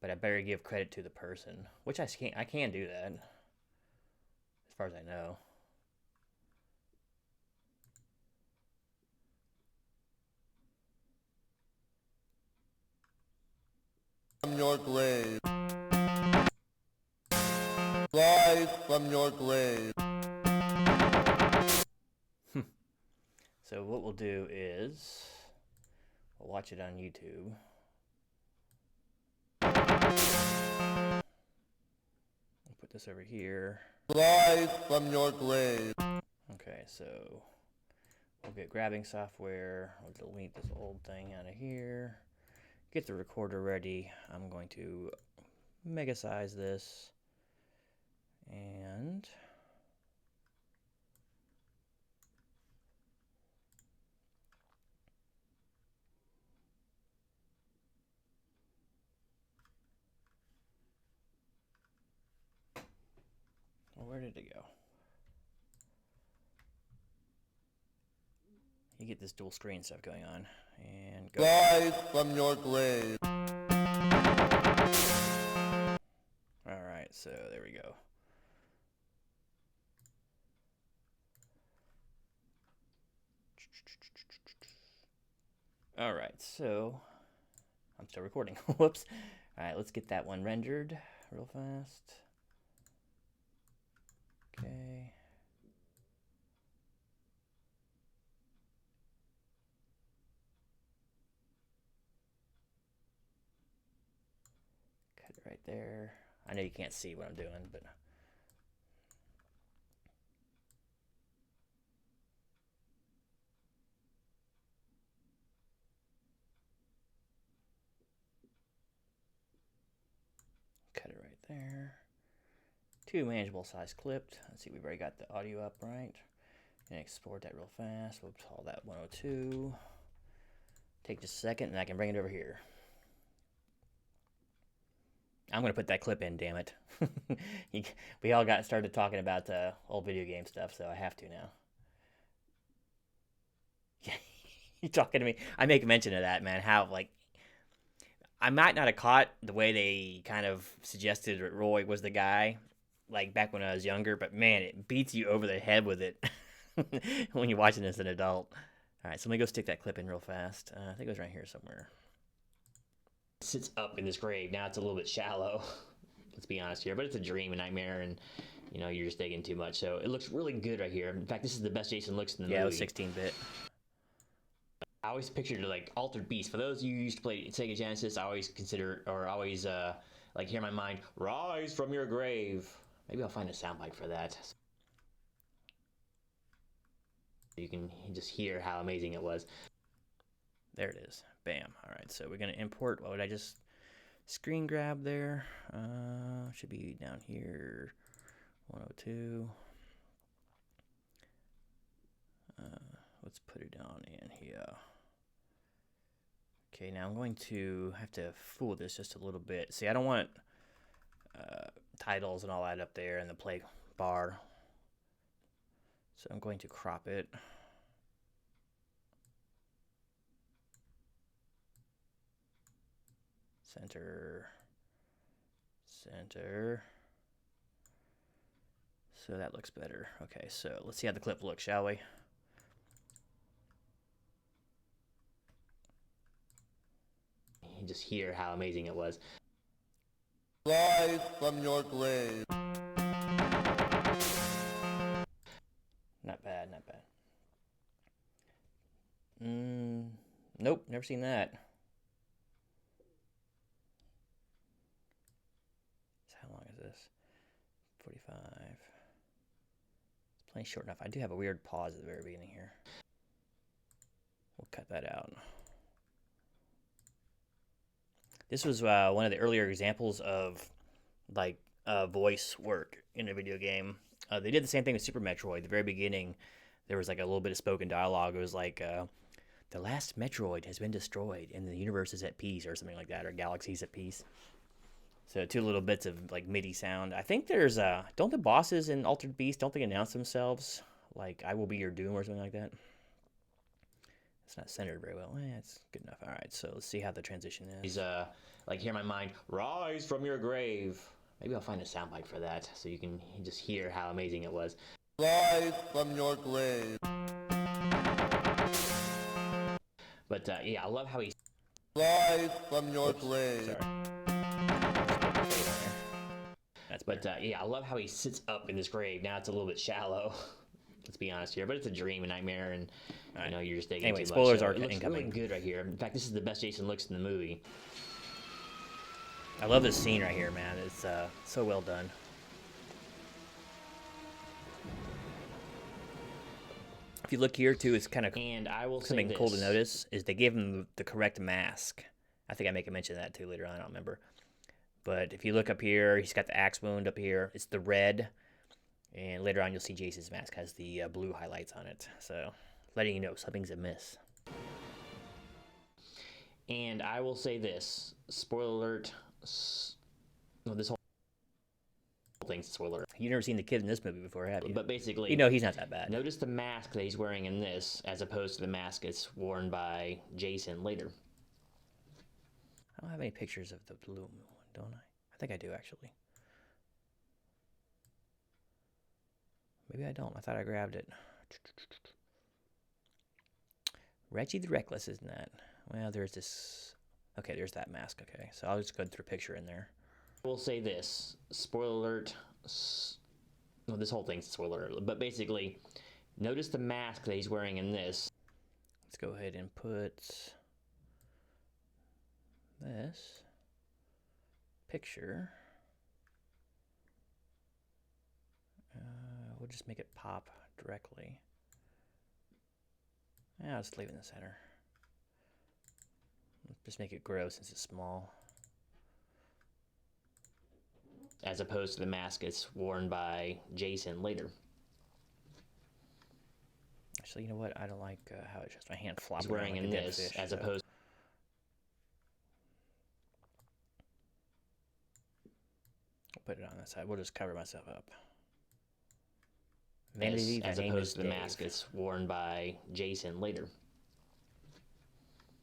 But I better give credit to the person, which I can do that, as far as I know. From your grave. Rise from your grave. So what we'll do is we'll watch it on YouTube. We'll put this over here. Rise from your grave. Okay, so we'll get grabbing software. We'll delete this old thing out of here. Get the recorder ready. I'm going to mega size this. And where did it go? You get this dual screen stuff going on. And go. Rise from your grave. Alright, so there we go. All right, so I'm still recording. Whoops. All right, let's get that one rendered real fast. Okay. Cut it right there. I know you can't see what I'm doing, but cut it right there. 2 manageable size clipped. Let's see, we've already got the audio up, right? And export that real fast. We'll call that 102. Take just a second, and I can bring it over here. I'm gonna put that clip in, damn it. We all got started talking about old video game stuff, so I have to now. Yeah, you talking to me? I make mention of that, man. How like I might not have caught the way they kind of suggested that Roy was the guy, like back when I was younger, but man, it beats you over the head with it when you're watching this as an adult. All right, so let me go stick that clip in real fast. I think it was right here somewhere. Sits up in this grave. Now it's a little bit shallow. Let's be honest here, but it's a dream, a nightmare, and you know you're just digging too much. So it looks really good right here. In fact, this is the best Jason looks in the movie. Yeah, it was 16-bit. I always pictured like Altered Beast. For those of you who used to play Sega Genesis, I always consider or always like hear in my mind, "Rise from your grave." Maybe I'll find a soundbite for that. You can just hear how amazing it was. There it is. Bam. All right, so we're gonna import. What would I just screen grab there? Should be down here. 102. Let's put it down in here. Okay, now I'm going to have to fool this just a little bit. See, I don't want titles and all that up there in the play bar. So I'm going to crop it. Center. Center. So that looks better. Okay, so let's see how the clip looks, shall we? You just hear how amazing it was. Rise from your grave. Not bad, not bad. Nope, never seen that. So how long is this? 45. It's plenty short enough. I do have a weird pause at the very beginning here. We'll cut that out. This was one of the earlier examples of like voice work in a video game. They did the same thing with Super Metroid. At the very beginning, there was like a little bit of spoken dialogue. It was like, the last Metroid has been destroyed and the universe is at peace, or something like that, or galaxies at peace. So 2 little bits of like MIDI sound. I think there's don't the bosses in Altered Beast, don't they announce themselves like "I will be your doom" or something like that? It's not centered very well. It's good enough. All right, so let's see how the transition is. He's like hear in my mind, "Rise from your grave." Maybe I'll find a soundbite for that, so you can just hear how amazing it was. Rise from your grave. But yeah, I love how he. Rise from your grave. Sorry. That's But yeah, I love how he sits up in this grave. Now it's a little bit shallow. Let's be honest here, but it's a dream, a nightmare, and you know you're just digging Anyway, too spoilers much. are It looks incoming. really good right here. In fact, this is the best Jason looks in the movie. I love this scene right here, man. It's so well done. If you look here too, it's kind of And I will say something this. cool to notice is they gave him the correct mask. I think I make a mention of that too later on. I don't remember. But if you look up here, he's got the axe wound up here. It's the red, and later on you'll see Jason's mask has the blue highlights on it. So letting you know something's amiss. And I will say this. Spoiler alert. Well, this whole thing's a spoiler alert. You've never seen the kid in this movie before, have you? But basically, You know he's not that bad. notice the mask that he's wearing in this, as opposed to the mask that's worn by Jason later. I don't have any pictures of the blue one, don't I? I think I do, actually. Maybe I don't. I thought I grabbed it. Reggie the Reckless, isn't that? Well, there's this. Okay, there's that mask. Okay, so I'll just go through a picture in there. We'll say this. Spoiler alert. Well, this whole thing's spoiler alert. But basically, notice the mask that he's wearing in this. Let's go ahead and put this picture. We'll just make it pop directly. Yeah, I'll just leave it in the center. Just make it grow since it's small. As opposed to the mask that's worn by Jason later. Actually, you know what? I don't like how it's just my hand flopping He's wearing like in a dead this fish, as so. opposed. I'll put it on this side. We'll just cover myself up. As opposed to the mask that's worn by Jason later.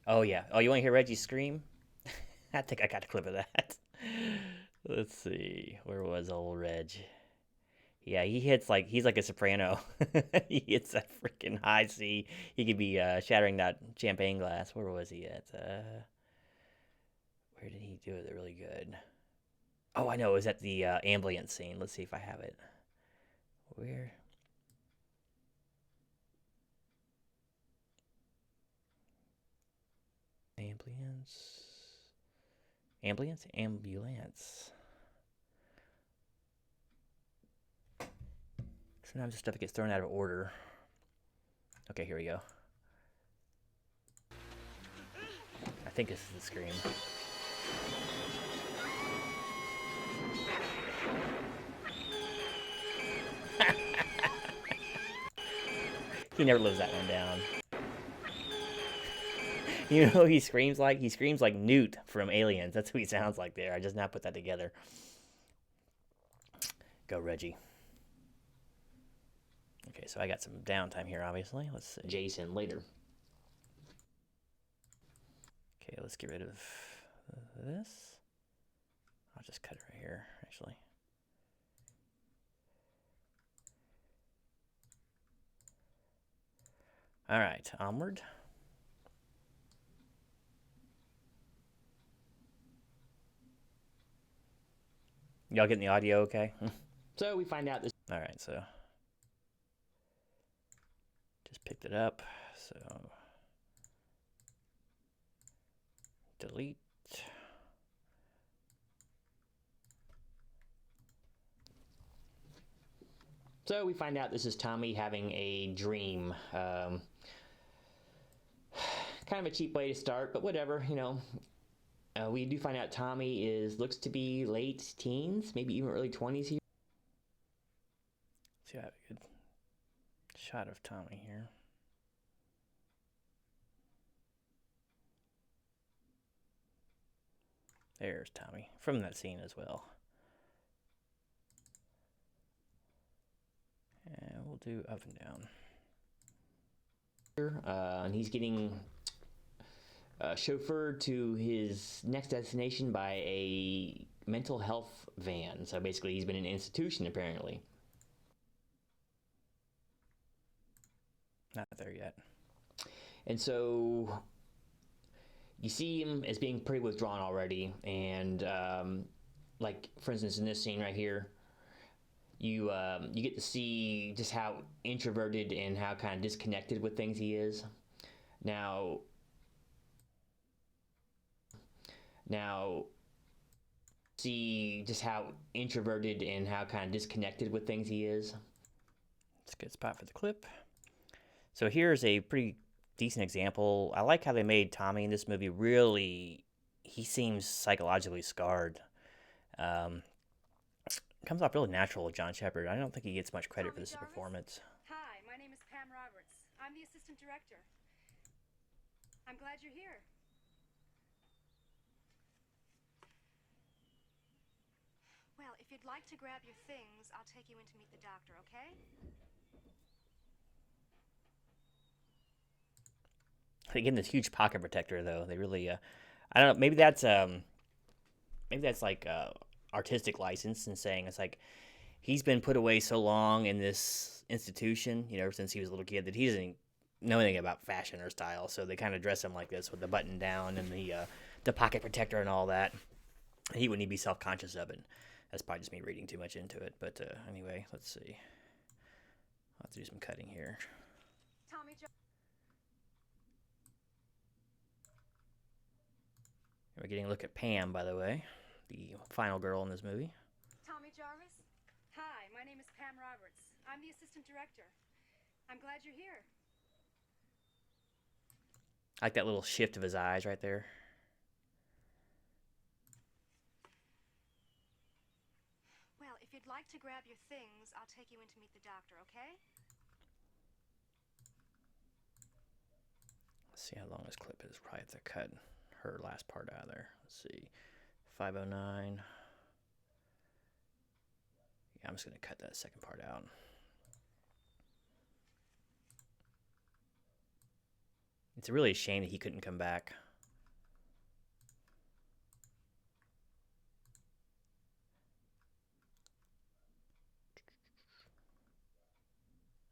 Oh, yeah. Oh, you want to hear Reggie scream? I think I got a clip of that. Let's see. Where was old Reg? Yeah, he hits like, he's like a soprano. He hits that freaking high C. He could be shattering that champagne glass. Where was he at? Where did he do it really good? Oh, I know. It was at the ambulance scene. Let's see if I have it. Where? Ambulance. Sometimes the stuff gets thrown out of order. Okay, here we go. I think this is the scream. He never lives that one down. You know who he screams like? He screams like Newt from Aliens. That's who he sounds like there. I just now put that together. Go, Reggie. Okay, so I got some downtime here, obviously. Let's see. Jason later. Okay, let's get rid of this. I'll just cut it right here, actually. All right, onward. Y'all getting the audio okay? So we find out this. All right, so just picked it up. So delete. So we find out this is Tommy having a dream. Kind of a cheap way to start, but whatever, you know. We do find out Tommy looks to be late teens, maybe even early 20s here. See, I have a good shot of Tommy here. There's Tommy from that scene as well. And we'll do up and down. And he's getting chauffeured to his next destination by a mental health van. So basically, he's been in an institution apparently. Not there yet. And so you see him as being pretty withdrawn already. And like, for instance, in this scene right here, you get to see just how introverted and how kind of disconnected with things he is. Now, see just how introverted and how kind of disconnected with things he is. It's a good spot for the clip. So here's a pretty decent example. I like how they made Tommy in this movie really, he seems psychologically scarred. Comes off really natural with John Shepard. I don't think he gets much credit for this performance. Hi, my name is Pam Roberts. I'm the assistant director. I'm glad you're here. Well, if you'd like to grab your things, I'll take you in to meet the doctor, okay? They give him this huge pocket protector, though. They really, I don't know. Maybe that's like artistic license and saying it's like he's been put away so long in this institution, you know, ever since he was a little kid that he doesn't know anything about fashion or style, so they kind of dress him like this with the button down and the pocket protector and all that. He wouldn't be self-conscious of it. That's probably just me reading too much into it. But anyway, let's see. I'll have to do some cutting here. Tommy Jo- We're getting a look at Pam, by the way, the final girl in this movie. Tommy Jarvis? Hi, my name is Pam Roberts. I'm the assistant director. I'm glad you're here. I like that little shift of his eyes right there. Well, if you'd like to grab your things, I'll take you in to meet the doctor, okay? Let's see how long this clip is. Probably have to cut her last part out of there. Let's see. 5:09. Yeah, I'm just going to cut that second part out. It's really a shame that he couldn't come back.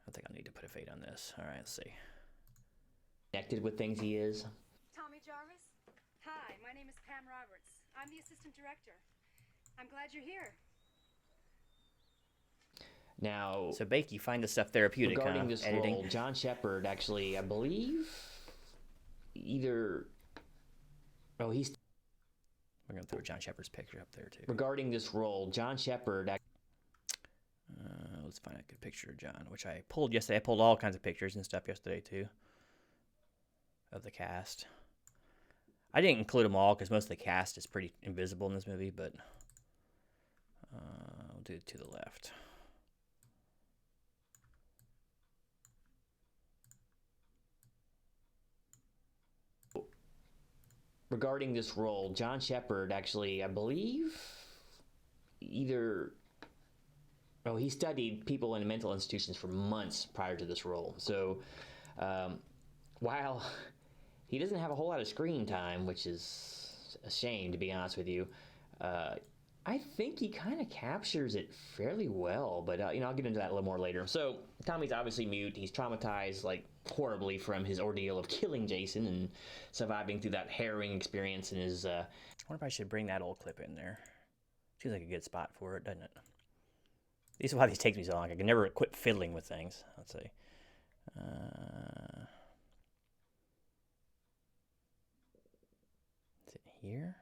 I think I need to put a fade on this. All right, let's see. Connected with things he is. Tommy Jarvis? Hi, my name is Pam Roberts. I'm the assistant director. I'm glad you're here. Now, So, Bake, you find this stuff therapeutic, regarding huh? this Editing. role, John Shepard actually, I believe, either. Oh, he's We're going to throw John Shepard's picture up there, too. regarding this role. John Shepard. Let's find a good picture of John, which I pulled yesterday. I pulled all kinds of pictures and stuff yesterday, too, of the cast. I didn't include them all because most of the cast is pretty invisible in this movie, but we'll do it to the left. Regarding this role, John Shepard actually, I believe, either. Oh, he studied people in mental institutions for months prior to this role. So, while he doesn't have a whole lot of screen time, which is a shame to be honest with you, I think he kind of captures it fairly well. But I'll get into that a little more later. So, Tommy's obviously mute. He's traumatized like horribly from his ordeal of killing Jason and surviving through that harrowing experience in his. I wonder if I should bring that old clip in there. Seems like a good spot for it, doesn't it? This is why these take me so long. I can never quit fiddling with things. Let's see. Is it here?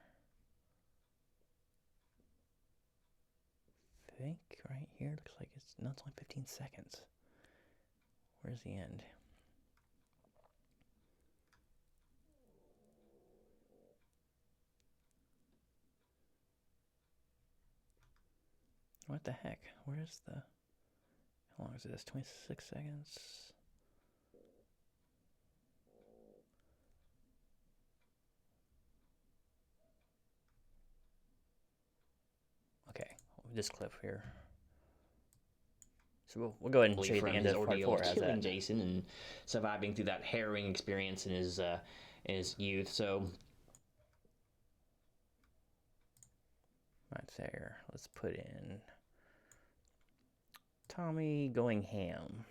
I think right here. Looks like it's only 15 seconds. Where's the end? What the heck? Where's the... How long is this? 26 seconds? Okay, this clip here. So we'll go ahead and show you the end of part ordeal 4 of as killing that. Jason and surviving through that harrowing experience in his youth. So Right there. Let's put in Tommy going ham.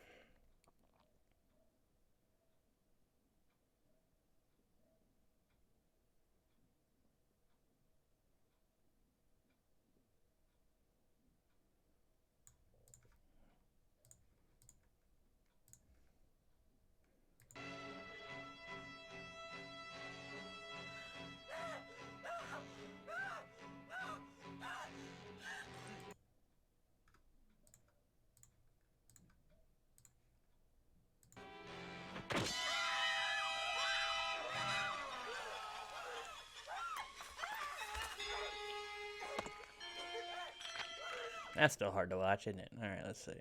That's still hard to watch, isn't it? All right, let's see.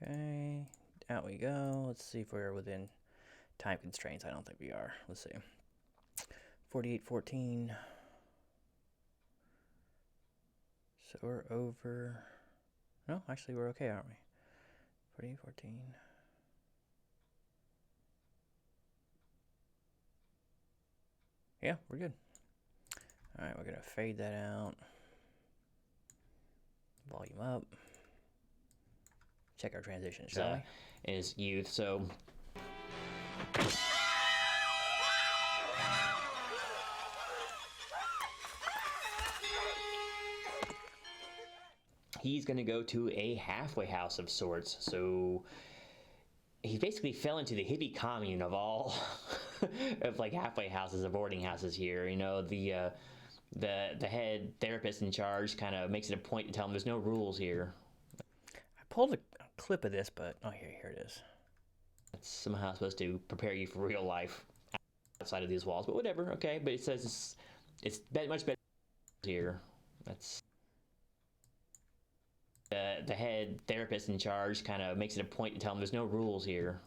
Okay, out we go. Let's see if we're within time constraints. I don't think we are. Let's see. 48:14. So we're over. No, actually, we're okay, aren't we? 48:14. Yeah, we're good. All right, we're gonna fade that out. Volume up. Check our transition, shall we? In his youth. So he's going to go to a halfway house of sorts. So he basically fell into the hippie commune of all of like halfway houses or boarding houses here. You know, the head therapist in charge kind of makes it a point to tell him there's no rules here. I pulled a clip of this, but oh, here it is. It's somehow supposed to prepare you for real life outside of these walls, but whatever. Okay, but it says it's much better here. That's the head therapist in charge kind of makes it a point to tell him there's no rules here.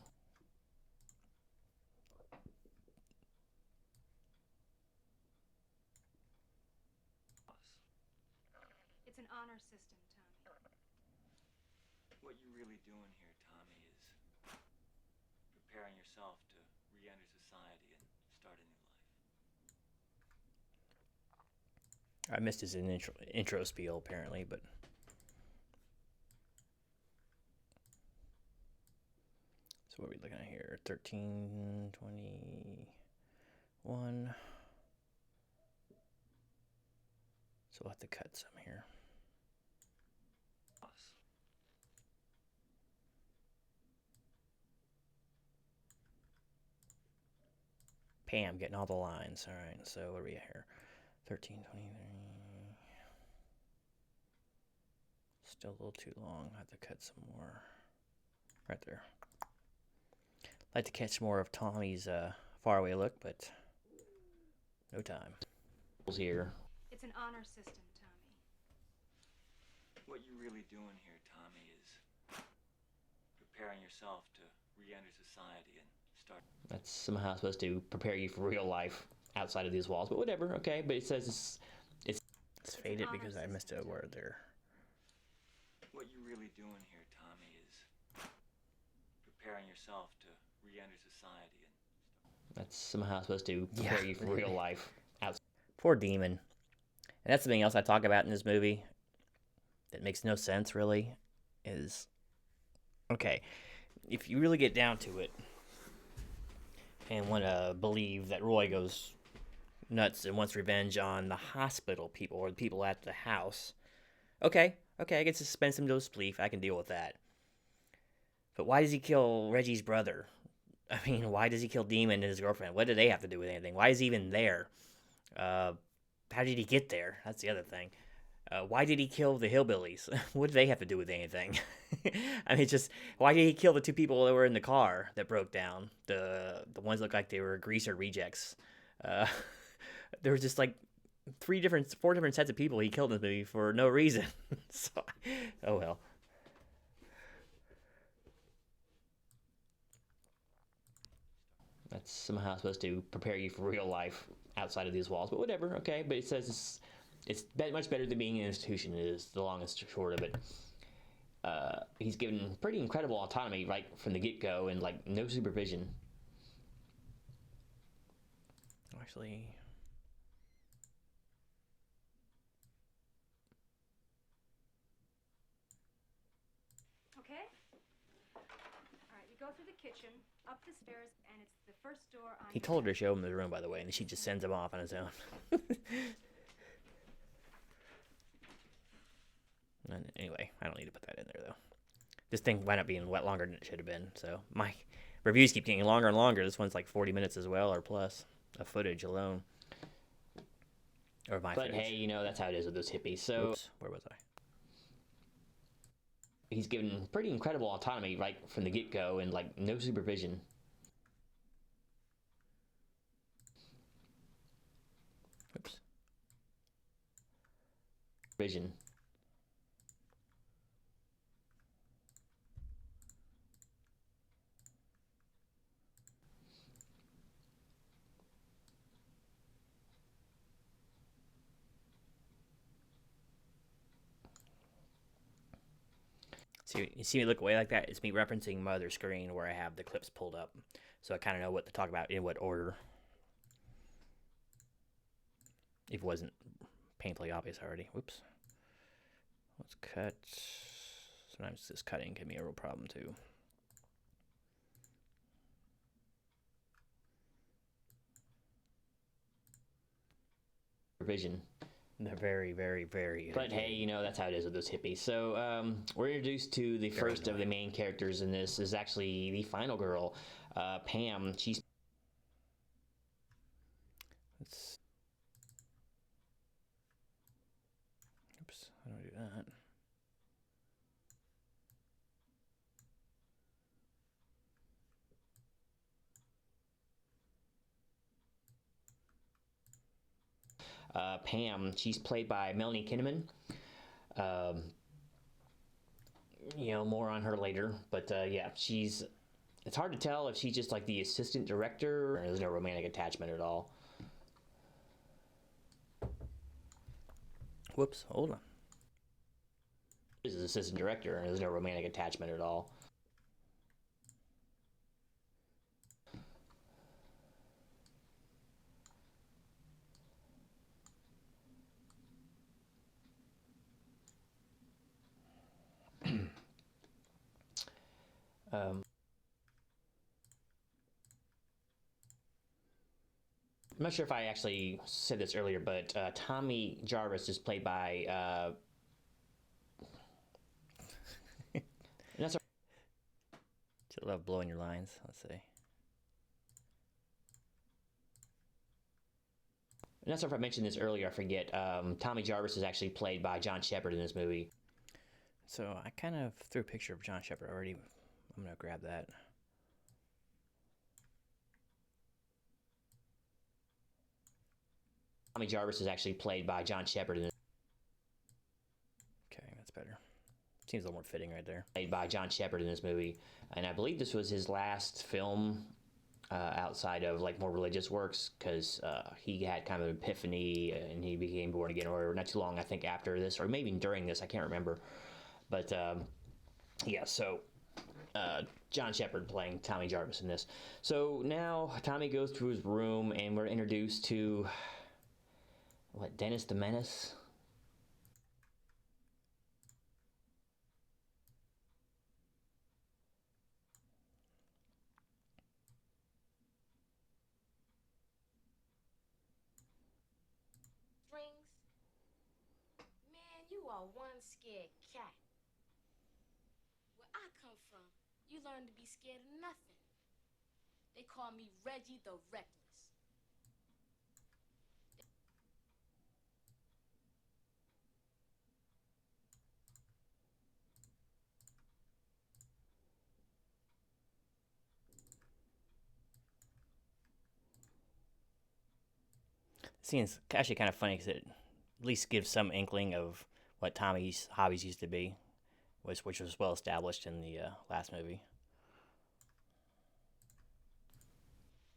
It's an honor system, Tommy. What you're really doing here, Tommy, is preparing yourself to re-enter society and start a new life. I missed his intro spiel, apparently, but... So what are we looking at here? 13, 21... So we'll have to cut some here. Pam getting all the lines. All right, so what are we at here? 13, 23. Still a little too long. I have to cut some more. Right there. I'd like to catch more of Tommy's faraway look, but no time. Here. It's an honor system, Tommy. What you're really doing here, Tommy, is preparing yourself to re-enter society and start. That's somehow supposed to prepare you for real life outside of these walls, but whatever. Okay, but it says it's faded because I missed a word there. What you're really doing here, Tommy, is preparing yourself to re-enter society and start. That's somehow supposed to prepare you for real life outside. Poor Demon. And that's something else I talk about in this movie that makes no sense, really, is... Okay, if you really get down to it and want to believe that Roy goes nuts and wants revenge on the hospital people or the people at the house, okay, I can suspend some disbelief. I can deal with that. But why does he kill Reggie's brother? I mean, why does he kill Demon and his girlfriend? What do they have to do with anything? Why is he even there? How did he get there? That's the other thing. Why did he kill the hillbillies? What do they have to do with anything? I mean, just why did he kill the two people that were in the car that broke down? The ones that looked like they were greaser rejects. There was just like four different sets of people he killed in this movie for no reason. So, oh well. That's somehow supposed to prepare you for real life outside of these walls, but whatever. Okay, but it says it's much better than being an institution. Is the longest short of it. He's given pretty incredible autonomy right from the get-go and like no supervision. Actually, Okay? Alright, you go through the kitchen, up the stairs, and it's the first door on he your told her to left. show him the room, by the way, and she just sends him off on his own. And anyway, I don't need to put that in there, though. This thing wound up being longer than it should have been, so my reviews keep getting longer and longer. This one's like 40 minutes as well, or plus, of footage alone. Or my But footage. hey, you know, that's how it is with those hippies. So Oops, where was I? he's given pretty incredible autonomy right from the get-go and like no supervision. Oops. Vision. So you see me look away like that? It's me referencing my other screen where I have the clips pulled up. So I kind of know what to talk about in what order. If it wasn't painfully obvious already. Whoops. Let's cut. Sometimes this cutting can be a real problem too. Vision. They're very, very, very. But hey, you know, that's how it is with those hippies. So we're introduced to the first of the main characters in this. Is actually the final girl, Pam. She's. Let's. Oops, how do I do that? Pam. She's played by Melanie Kinnaman. You know, more on her later, but yeah, she's. It's hard to tell if she's just like the assistant director. There's no romantic attachment at all. Whoops, hold on. She's an assistant director, and there's no romantic attachment at all. I'm not sure if I actually said this earlier, but Tommy Jarvis is played by. That's I love blowing your lines. Let's see. I'm not sure if I mentioned this earlier. I forget. Tommy Jarvis is actually played by John Shepard in this movie. So I kind of threw a picture of John Shepard already. I'm gonna grab that. Tommy Jarvis is actually played by John Shepard in this. Okay, that's better. Seems a little more fitting right there. Played by John Shepard in this movie, and I believe this was his last film outside of like more religious works, because he had kind of an epiphany and he became born again, or not too long I think after this, or maybe during this, I can't remember. But yeah, so John Shepard playing Tommy Jarvis in this. So now Tommy goes to his room and we're introduced to what, Dennis the Menace? Strings? Man, you are one scared cat. Where I come from, you learn to be scared of nothing. They call me Reggie the Reckless. Scene's actually kind of funny because it at least gives some inkling of what Tommy's hobbies used to be, which was well established in the last movie.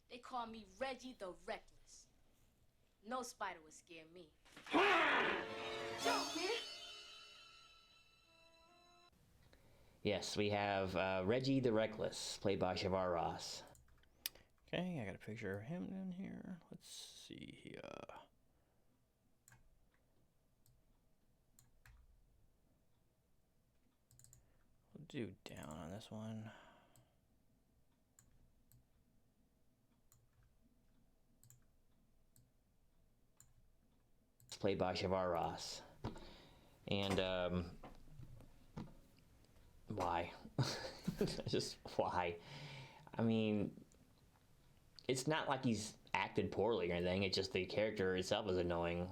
They call me Reggie the Reckless. No spider would scare me. Jump, man! Yes, we have Reggie the Reckless, played by Shavar Ross. Okay, I got a picture of him in here. Let's see here. We'll do down on this one. It's played by Shavar Ross. And why? Just why? I mean, it's not like he's acted poorly or anything. It's just the character itself is annoying.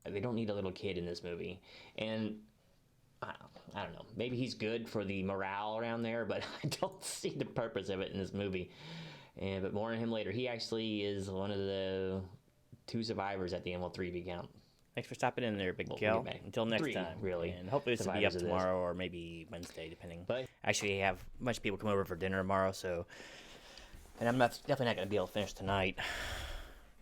They don't need a little kid in this movie. And I don't know. Maybe he's good for the morale around there, but I don't see the purpose of it in this movie. But more on him later. He actually is one of the 2 survivors at the end of 3 if you count. Thanks for stopping in there, Big Well, Kel. maybe Until next 3, time. really. And hopefully this will be up Survivors of this. tomorrow or maybe Wednesday, depending. But Actually, I have a bunch of people come over for dinner tomorrow, so... And I'm definitely not going to be able to finish tonight.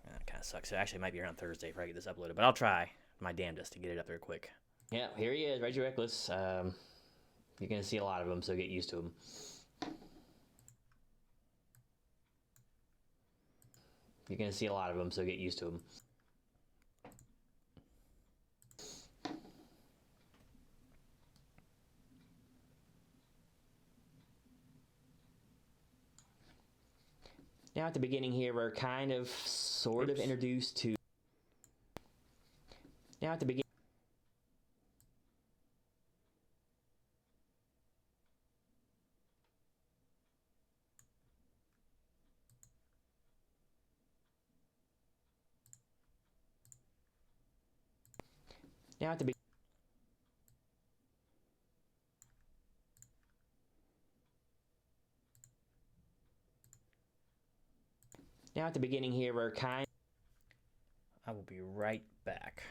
That kind of sucks. So actually, it might be around Thursday if I get this uploaded. But I'll try my damnedest to get it up there quick. yeah, here he is, Reggie Reckless. You're going to see a lot of them, so get used to him. You're going to see a lot of them, so get used to him. Now at the beginning here, we're kind of sort of introduced to. Now at the beginning. Now at the beginning. Now at the beginning here, we're kind. I will be right back.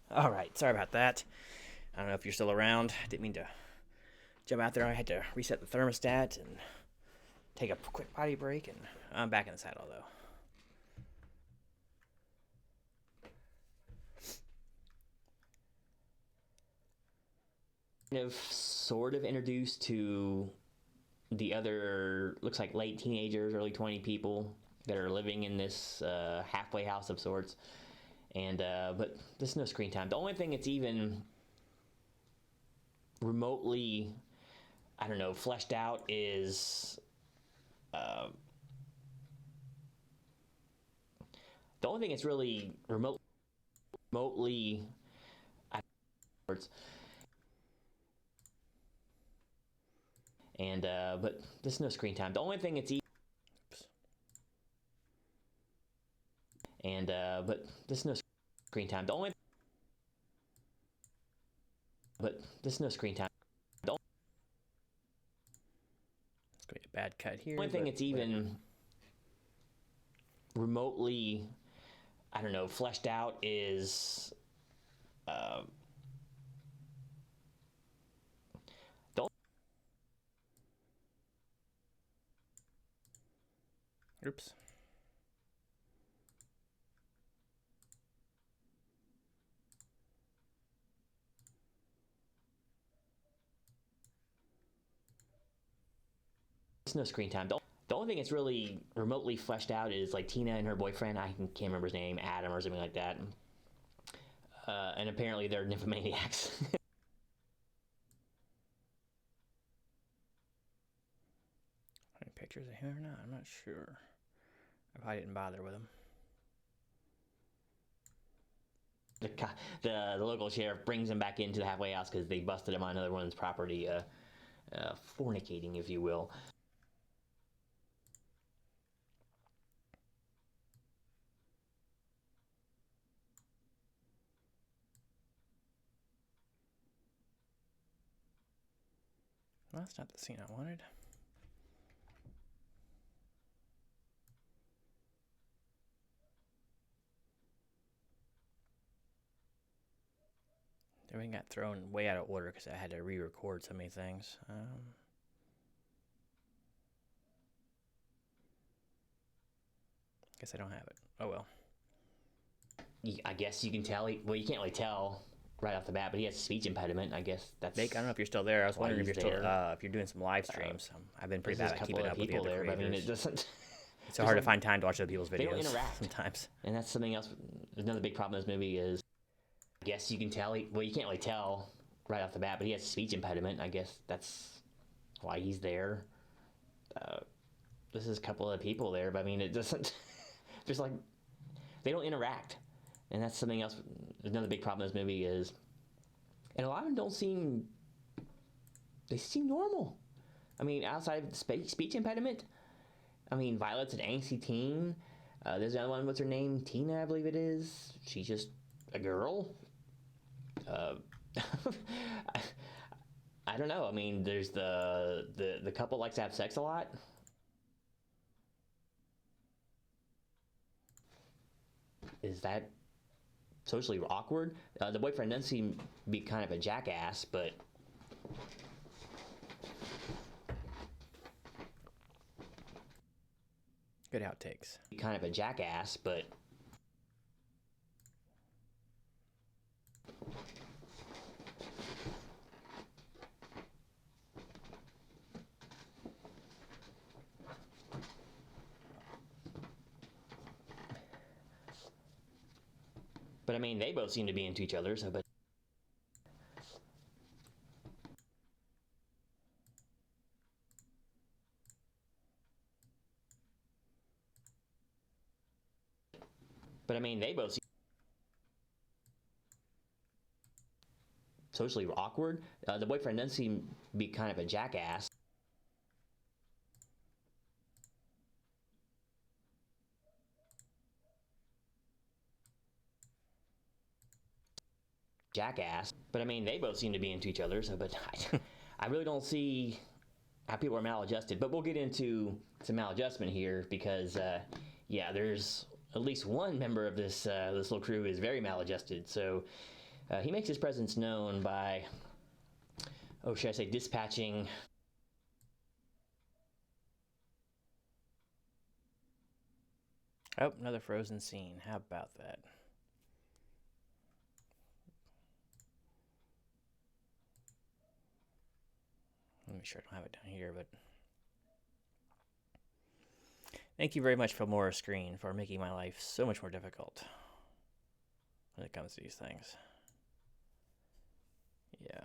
All right, sorry about that. I don't know if you're still around. Didn't mean to jump out there. I had to reset the thermostat and take a quick potty break, and I'm back in the saddle though. Kind of sort of introduced to the other, looks like late teenagers, early 20 people that are living in this halfway house of sorts. And but there's no screen time. The only thing that's even remotely, I don't know, fleshed out is The only thing that's really remotely and but there's no screen time. The only thing it's and but there's no screen time. The only but there's no screen time. It's going to be a bad cut here. The only thing it's even remotely, I don't know, fleshed out is Oops. there's no screen time. The only thing that's really remotely fleshed out is like Tina and her boyfriend. I can't remember his name, Adam or something like that. And apparently they're nymphomaniacs. Any pictures of him or not? I'm not sure. I probably didn't bother with him. The local sheriff brings him back into the halfway house because they busted him on another one's property, fornicating, if you will. Well, that's not the scene I wanted. Everything got thrown way out of order because I had to re-record so many things. Guess I don't have it. Oh well. I guess you can tell. Well, you can't really tell right off the bat, but he has a speech impediment. I guess that's. Nick, I don't know if you're still there. I was wondering if he's you're still there. if you're doing some live streams. I've been pretty There's bad a at couple keeping of up with the people other there, but I creators. mean, it doesn't. It's so hard to find time to watch other people's videos. They don't interact sometimes. And that's something else. Another big problem in this movie is, I guess you can tell. Well, you can't really tell right off the bat, but he has a speech impediment. I guess that's why he's there. This is a couple of people there, but I mean, it doesn't. Just like they don't interact, and that's something else. Another big problem in this movie is, and a lot of them don't seem. They seem normal. I mean, outside of the speech impediment. I mean, Violet's an angsty teen. There's another one. What's her name? Tina, I believe it is. She's just a girl. I don't know. I mean, there's the couple likes to have sex a lot. Is that socially awkward? The boyfriend doesn't seem to be kind of a jackass, but. Good outtakes. Kind of a jackass, but. But I mean, they both seem to be into each other, so but. But I mean, they both seem socially awkward. The boyfriend doesn't seem to be kind of a jackass. But I mean, they both seem to be into each other, so but I really don't see how people are maladjusted. But we'll get into some maladjustment here because yeah, there's at least one member of this this little crew is very maladjusted. So he makes his presence known by, oh, should I say, dispatching. Oh, another frozen scene. How about that? Let me make sure I don't have it down here, but thank you very much, Filmora Screen, for making my life so much more difficult when it comes to these things. Yeah.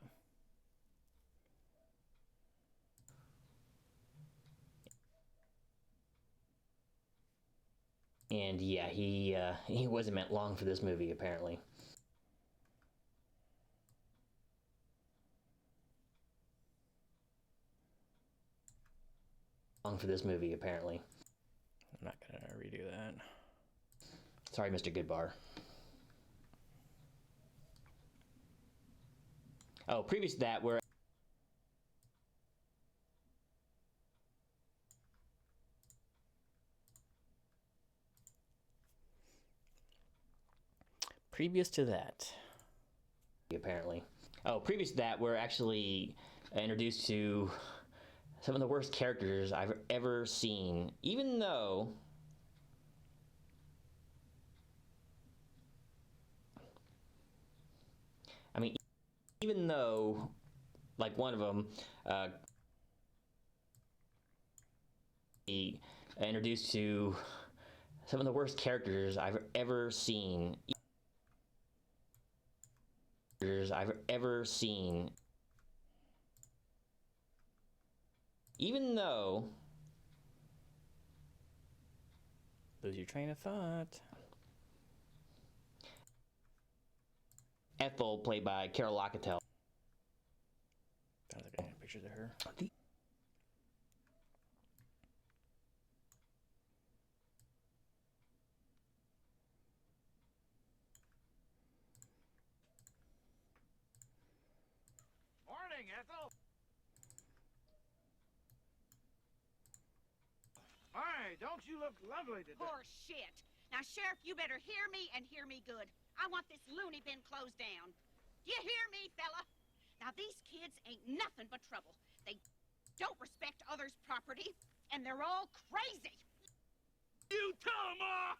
And yeah, he wasn't meant long for this movie, apparently. Long for this movie, apparently. I'm not gonna redo that. Sorry, Mr. Goodbar. Oh, previous to that, we're Previous to that, apparently. Oh, previous to that, we're actually introduced to some of the worst characters I've ever seen. Even though I mean, even though, like one of them, introduced to some of the worst characters I've ever seen. Even though lose your train of thought. Ethel, played by Carol Locatell. Sounds like I have pictures of her. Morning, Ethel. Hi, don't you look lovely today? Poor shit. Now, Sheriff, you better hear me and hear me good. I want this loony bin closed down. You hear me, fella? Now, these kids ain't nothing but trouble. They don't respect others' property, and they're all crazy. You tell 'em, Ma!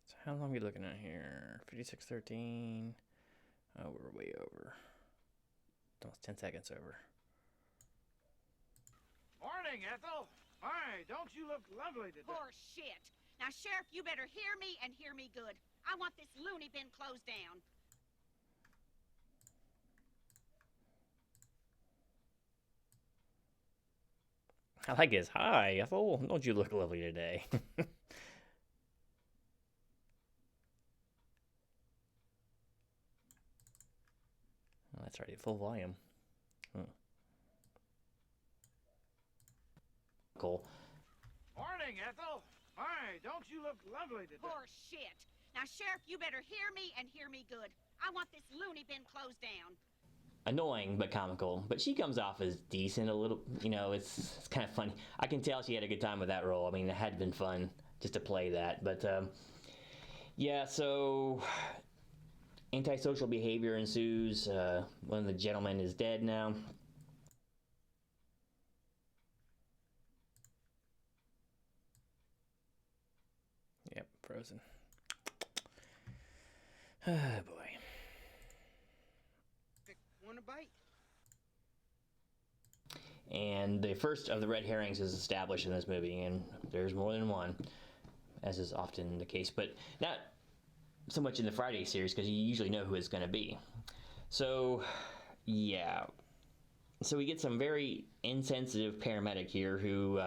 So how long are we looking at here? 56:13. Oh, we're way over. Almost 10 seconds over. Morning, Ethel. Hi, don't you look lovely today? Poor shit. Now, Sheriff, you better hear me and hear me good. I want this loony bin closed down. I like his hi, Ethel. Don't you look lovely today? Oh, that's right, full volume. Cool. Morning, Ethel. Hi, don't you look lovely today? Poor shit. Now, Sheriff, you better hear me and hear me good. I want this loony bin closed down. Annoying but comical, but she comes off as decent a little. You know, it's kind of funny. I can tell she had a good time with that role. I mean, it had been fun just to play that. But yeah, so antisocial behavior ensues. One of the gentlemen is dead now. Yep, frozen. Oh boy. Want a bite? And the first of the red herrings is established in this movie, and there's more than one, as is often the case, but not so much in the Friday series because you usually know who it's going to be. So, yeah. So we get some very insensitive paramedic here who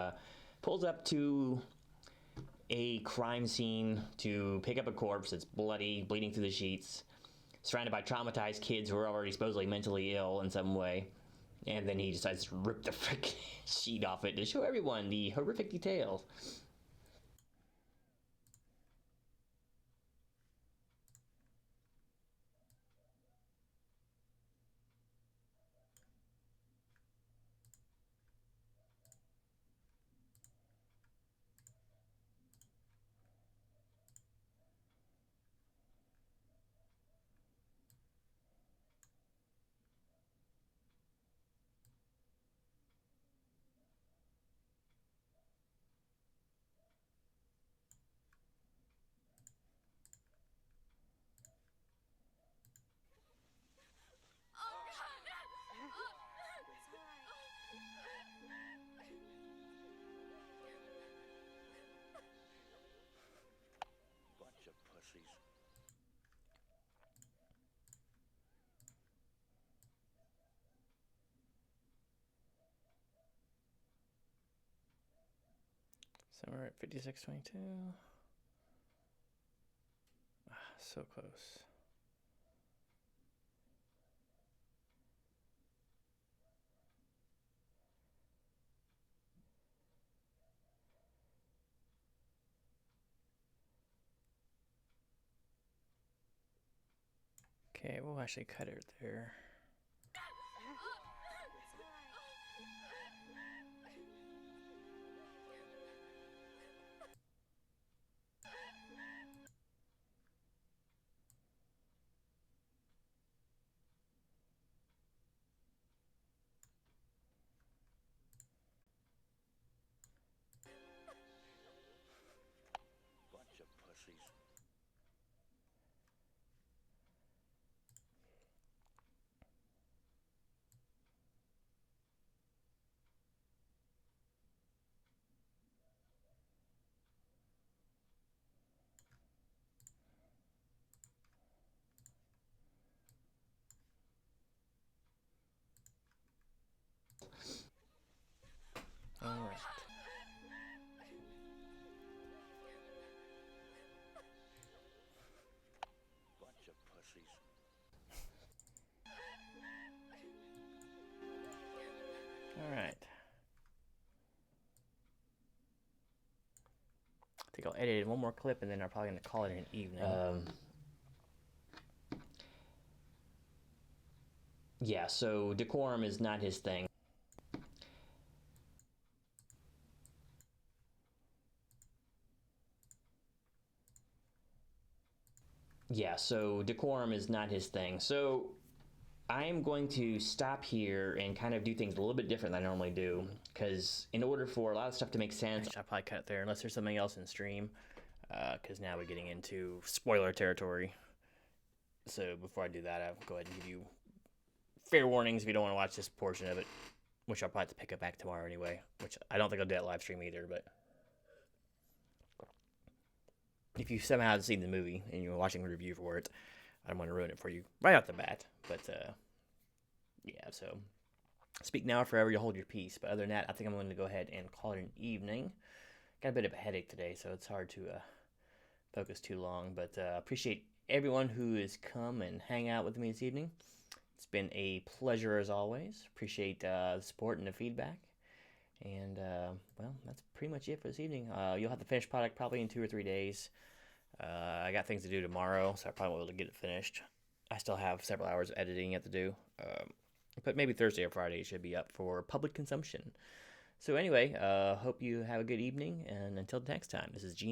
pulls up to a crime scene to pick up a corpse that's bloody, bleeding through the sheets, surrounded by traumatized kids who are already supposedly mentally ill in some way. And then he decides to rip the freaking sheet off it to show everyone the horrific details. Bunch of pussies. So we're at 56:22. So close. Okay, we'll actually cut it there. Bunch of pussies. All right. Bunch of pussies. All right. I think I'll edit in one more clip, and then I'm probably going to call it an evening. Yeah, so decorum is not his thing. Yeah, so decorum is not his thing. So I'm going to stop here and kind of do things a little bit different than I normally do, because in order for a lot of stuff to make sense, I'll probably cut it there unless there's something else in stream, because now we're getting into spoiler territory. So before I do that, I'll go ahead and give you fair warnings if you don't want to watch this portion of it, which I'll probably have to pick up back tomorrow anyway, which I don't think I'll do that live stream either, but if you somehow haven't seen the movie and you're watching a review for it, I don't want to ruin it for you right off the bat, but yeah, so speak now or forever, you'll hold your peace, but other than that, I think I'm going to go ahead and call it an evening. Got a bit of a headache today, so it's hard to focus too long, but appreciate everyone who has come and hang out with me this evening. It's been a pleasure as always. Appreciate the support and the feedback. And, well, that's pretty much it for this evening. You'll have the finished product probably in 2 or 3 days. I got things to do tomorrow, so I probably won't be able to get it finished. I still have several hours of editing yet to do. But maybe Thursday or Friday it should be up for public consumption. So anyway, hope you have a good evening, and until next time, this is Gene.